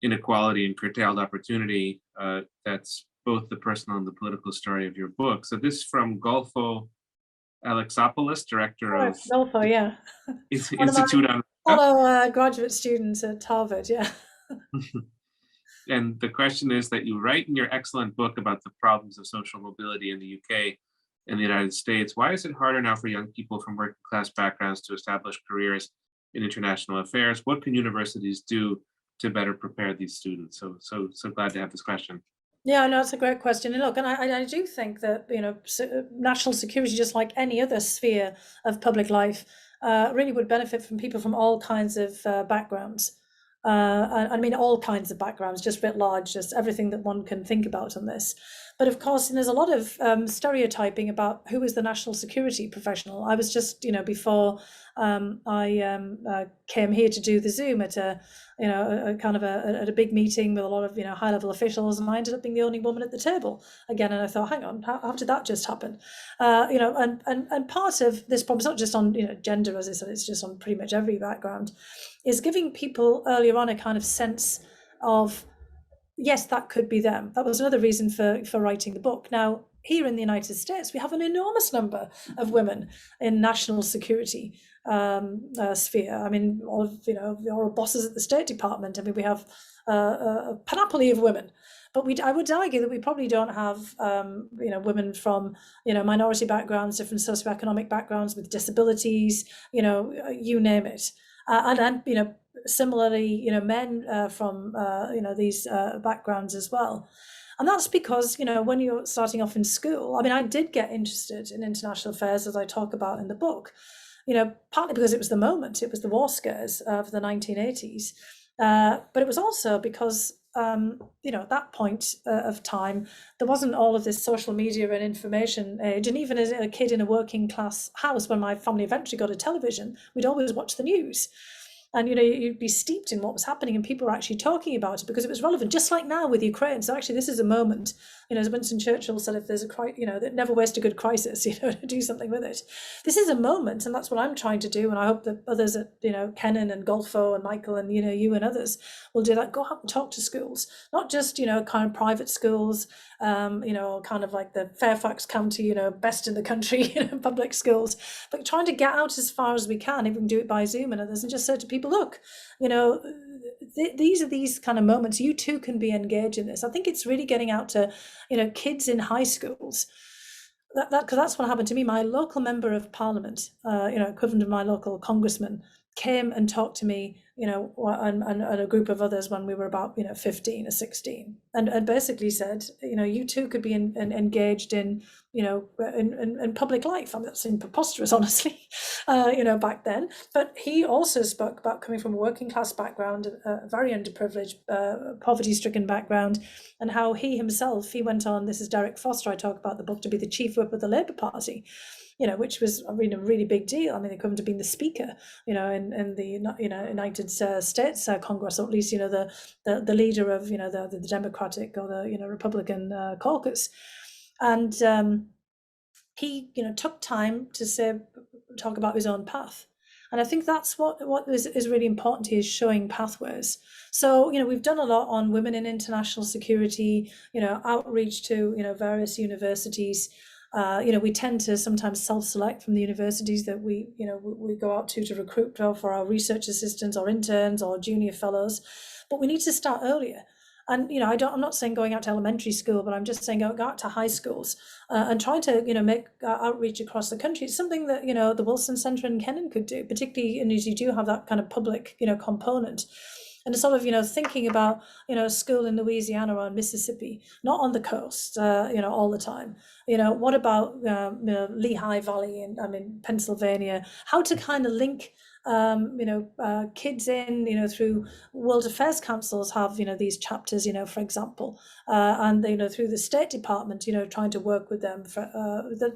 inequality and curtailed opportunity. That's both the personal and the political story of your book. So this is from Golfo Alexopoulos, director of Golfo, yeah. Institute on fellow graduate students at Harvard, yeah. And the question is that you write in your excellent book about the problems of social mobility in the UK and the United States. Why is it harder now for young people from working class backgrounds to establish careers in international affairs? What can universities do to better prepare these students? So glad to have this question. Yeah, no, it's a great question. And look, and I do think that, national security, just like any other sphere of public life, really would benefit from people from all kinds of backgrounds. All kinds of backgrounds, just writ large, just everything that one can think about on this. But of course, there's a lot of stereotyping about who is the national security professional. I was just, before I came here to do the Zoom at a at a big meeting with a lot of high level officials, and I ended up being the only woman at the table again. And I thought, hang on, how did that just happen? And part of this problem is not just on gender, as I said, it's just on pretty much every background, is giving people earlier on a kind of sense of, yes, that could be them. That was another reason for writing the book. Now, here in the United States, we have an enormous number of women in national security sphere. All of our bosses at the State Department. We have a panoply of women. But I would argue that we probably don't have women from minority backgrounds, different socioeconomic backgrounds, with disabilities, you name it, and similarly, men from these backgrounds as well. And that's because, when you're starting off in school, I did get interested in international affairs, as I talk about in the book, partly because it was the moment, it was the war scares of the 1980s. But it was also because, at that point of time, there wasn't all of this social media and information age. And even as a kid in a working class house, when my family eventually got a television, we'd always watch the news. And you'd be steeped in what was happening, and people were actually talking about it because it was relevant, just like now with Ukraine. So actually this is a moment, as Winston Churchill said, if there's a crisis, that never waste a good crisis, to do something with it. This is a moment, and that's what I'm trying to do, and I hope that others at Kennan and Golfo and Michael and you and others will do that. Go out and talk to schools, not just kind of private schools, kind of like the Fairfax County, best in the country, public schools, but trying to get out as far as we can, if we can do it by Zoom and others, and just say to people, look, these are these kind of moments. You too can be engaged in this. I think it's really getting out to, kids in high schools. Because that's what happened to me. My local member of parliament, equivalent of my local congressman, came and talked to me, and a group of others when we were about 15 or 16, and basically said, you too could be engaged in in public life. I mean, that seemed preposterous, honestly, back then. But he also spoke about coming from a working class background, a very underprivileged, poverty-stricken background, and how he himself, he went on, this is Derek Foster, I talk about the book, to be the chief whip of the Labour Party, which was a really big deal. I mean, they come to being the speaker, in the United States Congress, or at least the leader of the Democratic or the Republican caucus, and he took time to talk about his own path. And I think that's what is really important here, is showing pathways. So, we've done a lot on women in international security, outreach to, various universities. We tend to sometimes self-select from the universities that we go out to recruit for our research assistants or interns or junior fellows, but we need to start earlier. And I'm not saying going out to elementary school, but I'm just saying go out to high schools and try to make outreach across the country. It's something that the Wilson Centre in Kennan could do, particularly as you do have that kind of public component. And sort of, thinking about, a school in Louisiana or Mississippi, not on the coast, all the time. What about, Lehigh Valley in Pennsylvania? How to kind of link, kids in, through World Affairs Councils have, these chapters, for example, and, through the State Department, trying to work with them for,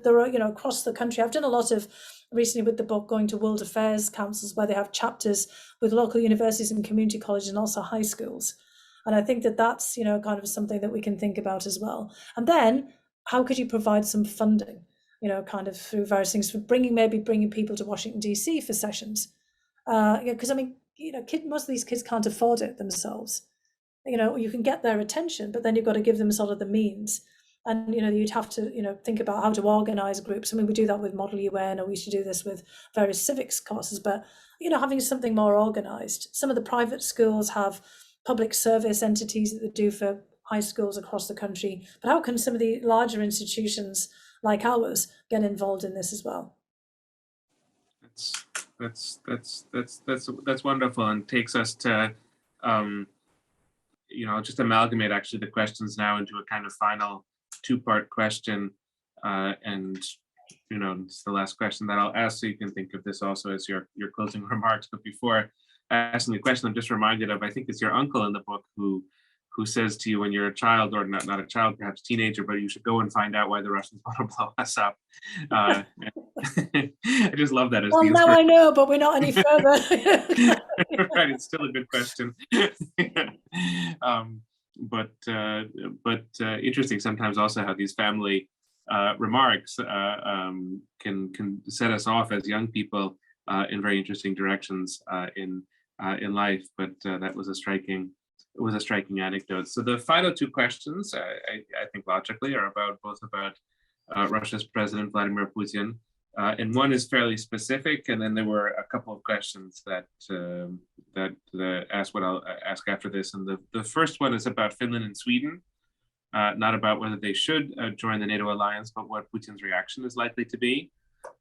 there are, across the country. I've done a lot of recently with the book going to World Affairs Councils where they have chapters with local universities and community colleges and also high schools. And I think that that's, kind of something that we can think about as well. And then how could you provide some funding, kind of through various things for bringing people to Washington, D.C. for sessions? Because most of these kids can't afford it themselves. You can get their attention, but then you've got to give them sort of the means. And you'd have to think about how to organize groups. I mean, we do that with Model UN, or we used to do this with various civics courses, but having something more organized. Some of the private schools have public service entities that they do for high schools across the country, but how can some of the larger institutions like ours get involved in this as well? That's wonderful, and takes us to I'll just amalgamate actually the questions now into a kind of final two-part question, and it's the last question that I'll ask, so you can think of this also as your closing remarks. But before asking the question, I'm just reminded of, I think it's your uncle in the book who says to you when you're a child, or not a child, perhaps teenager, but you should go and find out why the Russians want to blow us up. I just love that. Well, now I know, but we're not any further. Right, it's still a good question. But interesting sometimes also how these family remarks can set us off as young people in very interesting directions in life. But that was a striking anecdote. So the final two questions, I think logically, are both about Russia's President Vladimir Putin, and one is fairly specific, and then there were a couple of questions that ask what I'll ask after this. And the first one is about Finland and Sweden, not about whether they should join the NATO alliance, but what Putin's reaction is likely to be.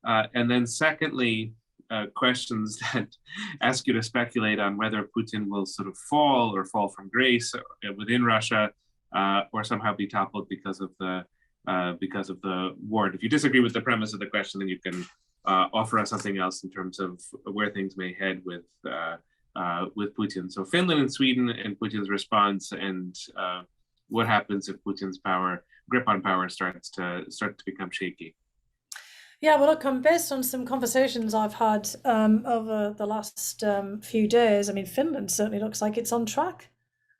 And then secondly, questions that ask you to speculate on whether Putin will sort of fall from grace within Russia, or somehow be toppled because of the war. And if you disagree with the premise of the question, then you can offer us something else in terms of where things may head with Putin. So Finland and Sweden and Putin's response, and what happens if Putin's grip on power starts to become shaky. Yeah, well, look, based on some conversations I've had over the last few days, I mean, Finland certainly looks like it's on track,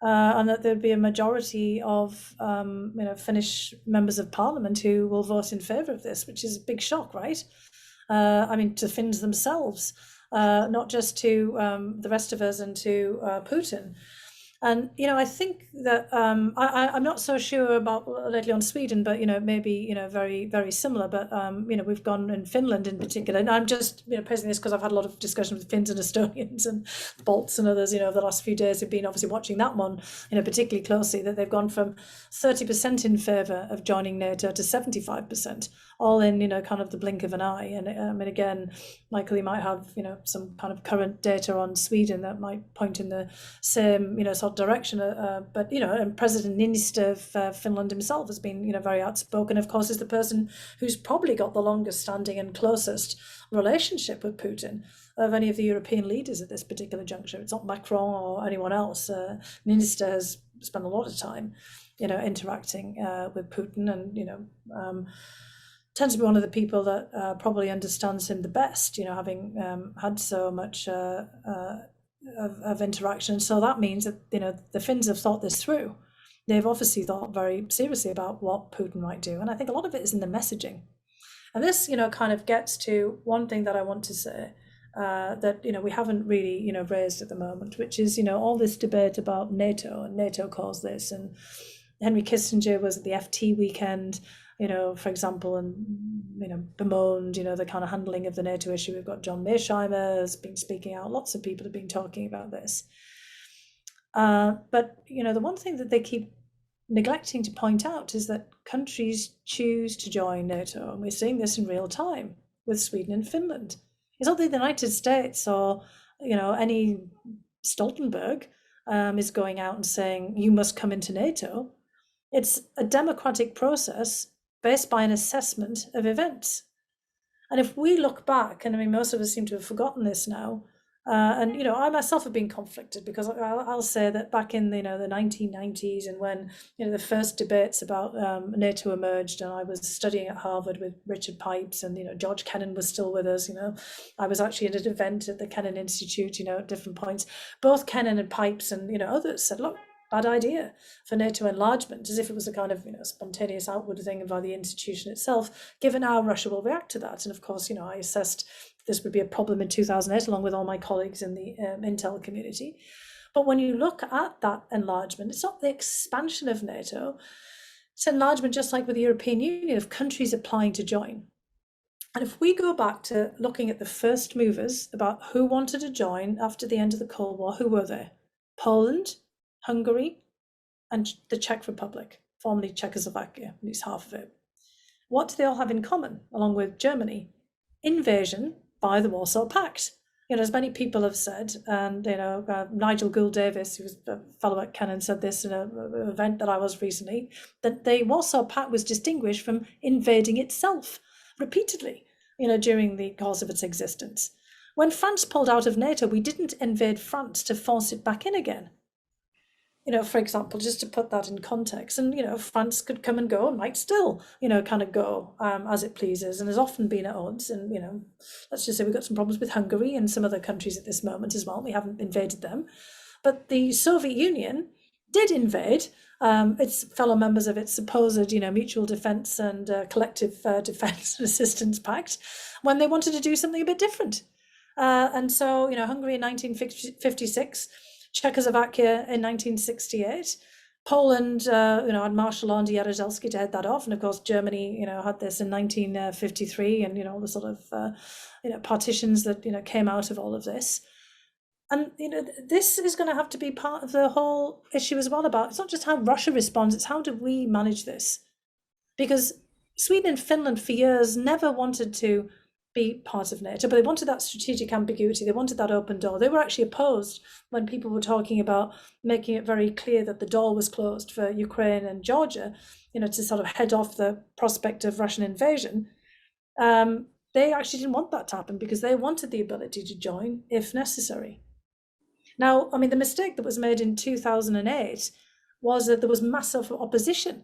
and that there'd be a majority of Finnish members of parliament who will vote in favour of this, which is a big shock, right? I mean, to Finns themselves, not just to the rest of us and to Putin. And I think that I'm not so sure about lately on Sweden, but maybe very very similar. But we've gone in Finland in particular, and I'm just praising this because I've had a lot of discussion with Finns and Estonians and Balts and others. Over the last few days, have been obviously watching that one particularly closely. That they've gone from 30% in favour of joining NATO to 75%, all in kind of the blink of an eye. And I mean, again, Michael, you might have some kind of current data on Sweden that might point in the same sort of direction. But and President Niinistö of Finland himself has been very outspoken. Of course, is the person who's probably got the longest standing and closest relationship with Putin of any of the European leaders at this particular juncture. It's not Macron or anyone else. Niinistö has spent a lot of time interacting with Putin, and tends to be one of the people that probably understands him the best, having had so much of interaction. So that means that the Finns have thought this through. They've obviously thought very seriously about what Putin might do, and I think a lot of it is in the messaging. And this kind of gets to one thing that I want to say that we haven't really raised at the moment, which is all this debate about NATO, and NATO calls this, and Henry Kissinger was at the FT weekend, for example, and bemoaned the kind of handling of the NATO issue. We've got John Mearsheimer has been speaking out. Lots of people have been talking about this. But the one thing that they keep neglecting to point out is that countries choose to join NATO, and we're seeing this in real time with Sweden and Finland. It's not that the United States or any Stoltenberg is going out and saying you must come into NATO. It's a democratic process based by an assessment of events. And if we look back, and I mean, most of us seem to have forgotten this now, and I myself have been conflicted because I'll say that back in the 1990s, and when the first debates about NATO emerged, and I was studying at Harvard with Richard Pipes, and George Kennan was still with us. I was actually at an event at the Kennan Institute. At different points, both Kennan and Pipes and others said, look, bad idea for NATO enlargement, as if it was a kind of spontaneous outward thing by the institution itself, given how Russia will react to that. And of course, I assessed this would be a problem in 2008, along with all my colleagues in the intel community. But when you look at that enlargement, it's not the expansion of NATO, it's enlargement, just like with the European Union, of countries applying to join. And if we go back to looking at the first movers about who wanted to join after the end of the Cold War, who were they? Poland, Hungary, and the Czech Republic, formerly Czechoslovakia, at least half of it. What do they all have in common, along with Germany? Invasion by the Warsaw Pact. As many people have said, and Nigel Gould-Davis, who was a fellow at Kennan, said this in an event that I was recently, that the Warsaw Pact was distinguished from invading itself repeatedly, during the course of its existence. When France pulled out of NATO, we didn't invade France to force it back in again. For example, just to put that in context, and France could come and go, and might still kind of go as it pleases, and has often been at odds. And let's just say we've got some problems with Hungary and some other countries at this moment as well. We haven't invaded them, but the Soviet Union did invade its fellow members of its supposed mutual defense and collective defense and assistance pact when they wanted to do something a bit different. And so Hungary in 1956, Czechoslovakia in 1968, Poland, had martial law and Jaruzelski to head that off, and of course Germany, had this in 1953, and all the sort of partitions that came out of all of this. And this is going to have to be part of the whole issue as well. About it's not just how Russia responds; it's how do we manage this? Because Sweden and Finland for years never wanted to be part of NATO, but they wanted that strategic ambiguity. They wanted that open door. They were actually opposed when people were talking about making it very clear that the door was closed for Ukraine and Georgia, to sort of head off the prospect of Russian invasion. They actually didn't want that to happen because they wanted the ability to join if necessary. Now, I mean, the mistake that was made in 2008 was that there was massive opposition,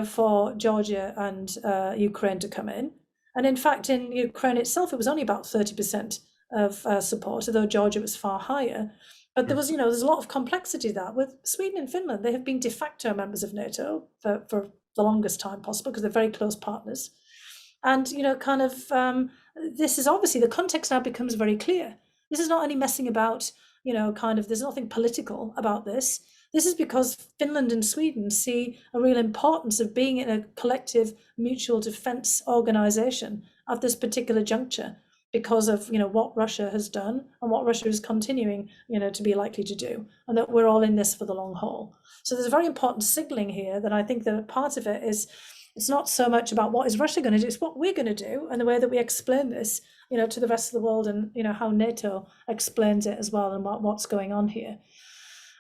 for Georgia and Ukraine to come in. And in fact, in Ukraine itself, it was only about 30% of support, although Georgia was far higher. But there was, there's a lot of complexity there. With Sweden and Finland, they have been de facto members of NATO for the longest time possible because they're very close partners. And, this is obviously, the context now becomes very clear. This is not any messing about, there's nothing political about this. This is because Finland and Sweden see a real importance of being in a collective mutual defense organization at this particular juncture because of what Russia has done and what Russia is continuing to be likely to do, and that we're all in this for the long haul. So there's a very important signaling here that I think that part of it is, it's not so much about what is Russia going to do, it's what we're going to do and the way that we explain this to the rest of the world, and how NATO explains it as well, and what's going on here.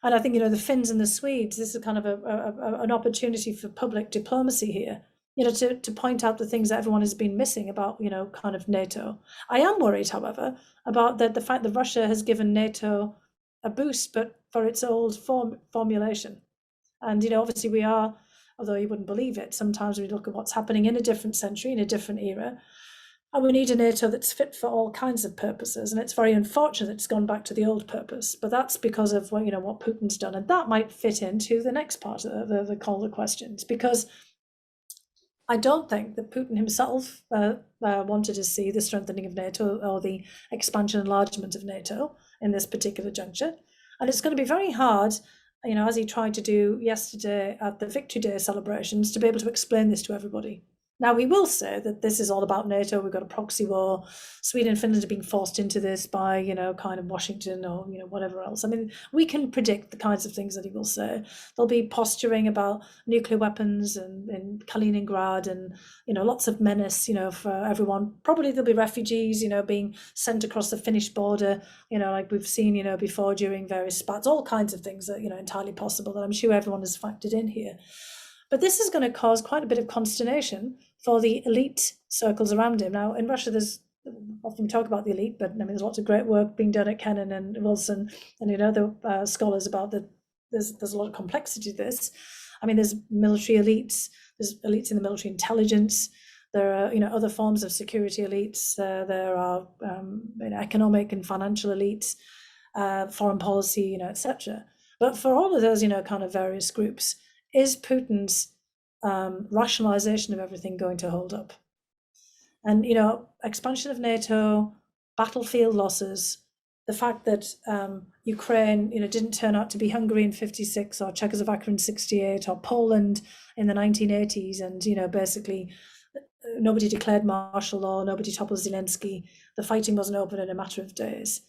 And I think the Finns and the Swedes, this is kind of an opportunity for public diplomacy here, to point out the things that everyone has been missing about kind of NATO. I am worried, however, about the fact that Russia has given NATO a boost, but for its old formulation. And obviously we are, although you wouldn't believe it, sometimes we look at what's happening in a different century, in a different era, and we need a NATO that's fit for all kinds of purposes. And it's very unfortunate it's gone back to the old purpose, but that's because of what Putin's done. And that might fit into the next part of the call to questions, because I don't think that Putin himself wanted to see the strengthening of NATO or the expansion and enlargement of NATO in this particular juncture. And it's going to be very hard, as he tried to do yesterday at the Victory Day celebrations, to be able to explain this to everybody. Now, we will say that this is all about NATO. We've got a proxy war. Sweden and Finland are being forced into this by, kind of Washington or, whatever else. I mean, we can predict the kinds of things that he will say. There'll be posturing about nuclear weapons in Kaliningrad and, lots of menace, for everyone. Probably there'll be refugees, being sent across the Finnish border, like we've seen, before during various spats, all kinds of things that, entirely possible that I'm sure everyone has factored in here. But this is going to cause quite a bit of consternation for the elite circles around him. Now, in Russia, there's often talk about the elite, but I mean, there's lots of great work being done at Kennan and Wilson and other scholars about that. There's a lot of complexity to this. I mean, there's military elites, there's elites in the military intelligence. There are, other forms of security elites. There are economic and financial elites, foreign policy, etc. But for all of those, kind of various groups, is Putin's rationalization of everything going to hold up? And, expansion of NATO, battlefield losses, the fact that Ukraine, didn't turn out to be Hungary in 56 or Czechoslovakia in 68 or Poland in the 1980s. And, basically nobody declared martial law, nobody toppled Zelensky. The fighting wasn't over in a matter of days.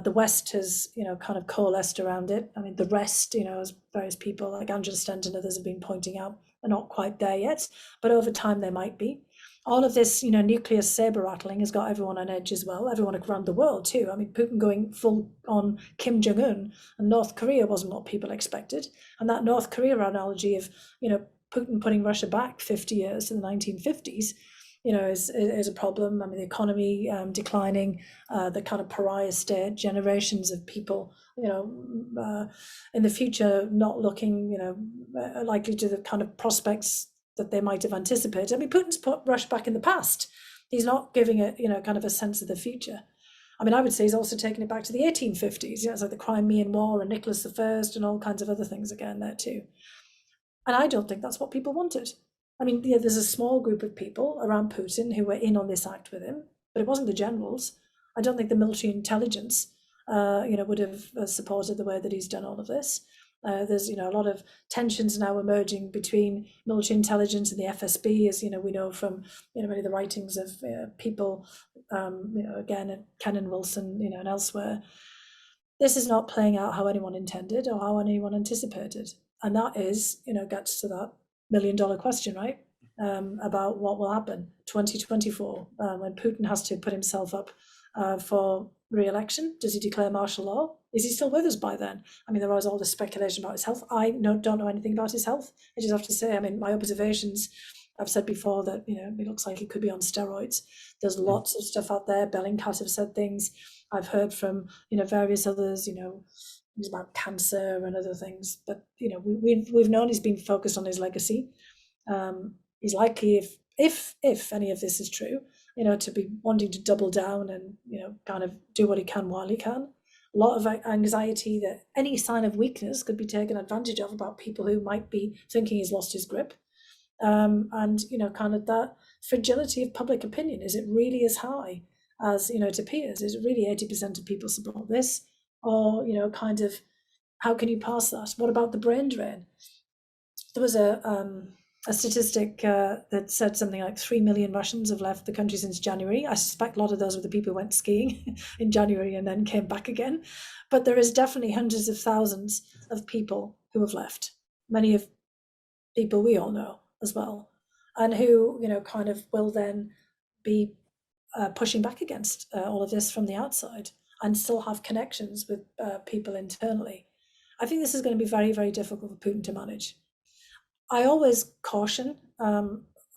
The West has, kind of coalesced around it. I mean, the rest, as various people like Angela Stent and others have been pointing out, are not quite there yet, but over time they might be. All of this, nuclear saber rattling has got everyone on edge as well, everyone around the world too. I mean, Putin going full on Kim Jong-un and North Korea wasn't what people expected. And that North Korea analogy of, Putin putting Russia back 50 years to the 1950s, is a problem. I mean, the economy declining, the kind of pariah state, generations of people, in the future not looking, likely to the kind of prospects that they might have anticipated. I mean, Putin's put Russia back in the past. He's not giving it, kind of a sense of the future. I mean, I would say he's also taken it back to the 1850s. It's like the Crimean War and Nicholas I and all kinds of other things again there too. And I don't think that's what people wanted. I mean, there's a small group of people around Putin who were in on this act with him, but it wasn't the generals. I don't think the military intelligence, would have supported the way that he's done all of this. There's, a lot of tensions now emerging between military intelligence and the FSB, as we know from many of the writings of people, again at Kennan, Wilson, and elsewhere. This is not playing out how anyone intended or how anyone anticipated, and that is, gets to that $1 million question, right? About what will happen 2024 when Putin has to put himself up for re-election. Does he declare martial law? Is he still with us by then? I mean, there was all this speculation about his health. I don't know anything about his health. I just have to say, I mean, my observations, I've said before that, it looks like he could be on steroids. There's lots of stuff out there. Bellingcat have said things. I've heard from, various others, things about cancer and other things. But, we've known he's been focused on his legacy. He's likely, if any of this is true, to be wanting to double down and, kind of do what he can while he can. A lot of anxiety that any sign of weakness could be taken advantage of about people who might be thinking he's lost his grip. And, kind of that fragility of public opinion. Is it really as high as, it appears? Is it really 80% of people support this? Or, kind of, how can you pass that? What about the brain drain? There was a statistic that said something like 3 million Russians have left the country since January. I suspect a lot of those were the people who went skiing in January and then came back again. But there is definitely hundreds of thousands of people who have left, many of people we all know as well, and who, kind of will then be pushing back against all of this from the outside and still have connections with people internally. I think this is going to be very, very difficult for Putin to manage. I always caution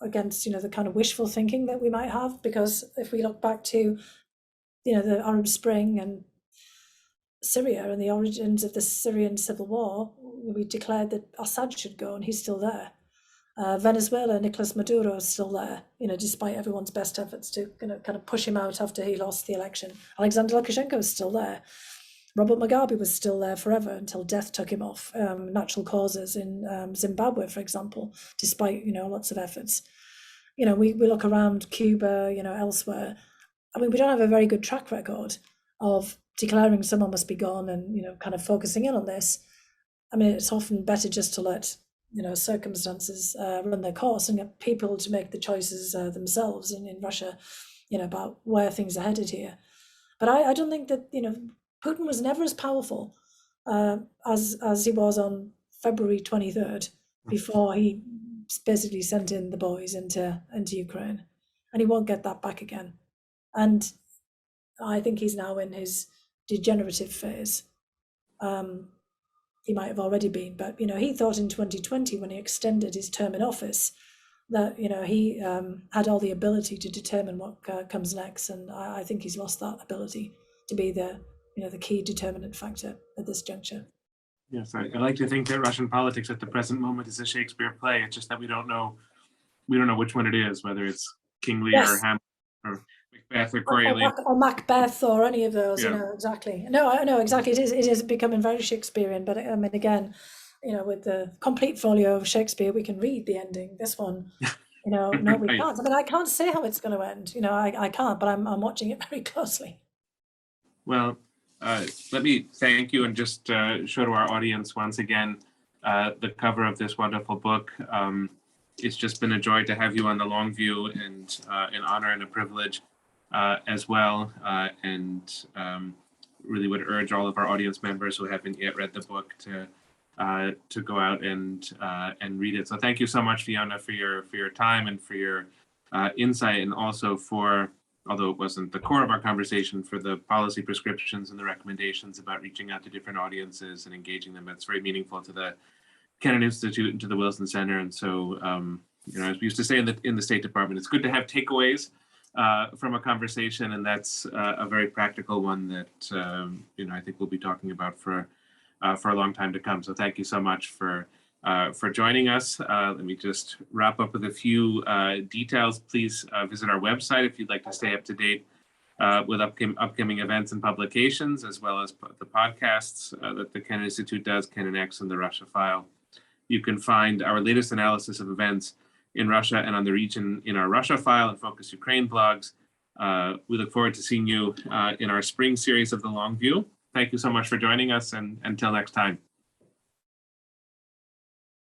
against, the kind of wishful thinking that we might have, because if we look back to, the Arab Spring and Syria and the origins of the Syrian civil war, we declared that Assad should go, and he's still there. Venezuela, Nicolas Maduro is still there, despite everyone's best efforts to kind of push him out after he lost the election. Alexander Lukashenko is still there. Robert Mugabe was still there forever until death took him off, natural causes in Zimbabwe, for example, despite, lots of efforts. We look around Cuba, elsewhere. I mean, we don't have a very good track record of declaring someone must be gone and, kind of focusing in on this. I mean, it's often better just to let, circumstances run their course and get people to make the choices themselves in Russia, about where things are headed here. But I don't think that, Putin was never as powerful as he was on February 23rd, before he basically sent in the boys into Ukraine, and he won't get that back again. And I think he's now in his degenerative phase. He might have already been, but he thought in 2020, when he extended his term in office, that he had all the ability to determine what comes next, and I think he's lost that ability to be the key determinant factor at this juncture. Yes, I like to think that Russian politics at the present moment is a Shakespeare play. It's just that we don't know which one it is, whether it's King Lear, yes, or Hamlet or Macbeth or Coriolanus or Macbeth or any of those. Yeah. Exactly. No, I know exactly. It is becoming very Shakespearean. But I mean, again, with the complete folio of Shakespeare, we can read the ending. This one, no, we right. can't. I mean, I can't say how it's going to end. I can't. But I'm watching it very closely. Well, let me thank you and just show to our audience once again the cover of this wonderful book. It's just been a joy to have you on the long view, and an honor and a privilege as well. And really would urge all of our audience members who haven't yet read the book to go out and read it. So thank you so much, Fiona, for your time and for your insight, and also for, although it wasn't the core of our conversation, for the policy prescriptions and the recommendations about reaching out to different audiences and engaging them. It's very meaningful to the Kennan Institute and to the Wilson Center. And so, as we used to say in the State Department, it's good to have takeaways from a conversation, and that's a very practical one that I think we'll be talking about for a long time to come. So thank you so much for joining us. Let me just wrap up with a few details. Please visit our website if you'd like to stay up to date with upcoming events and publications, as well as the podcasts that the Kennan Institute does, Kennan X and the Russia File. You can find our latest analysis of events in Russia and on the region in our Russia File and Focus Ukraine blogs. We look forward to seeing you in our spring series of The Long View. Thank you so much for joining us, and until next time.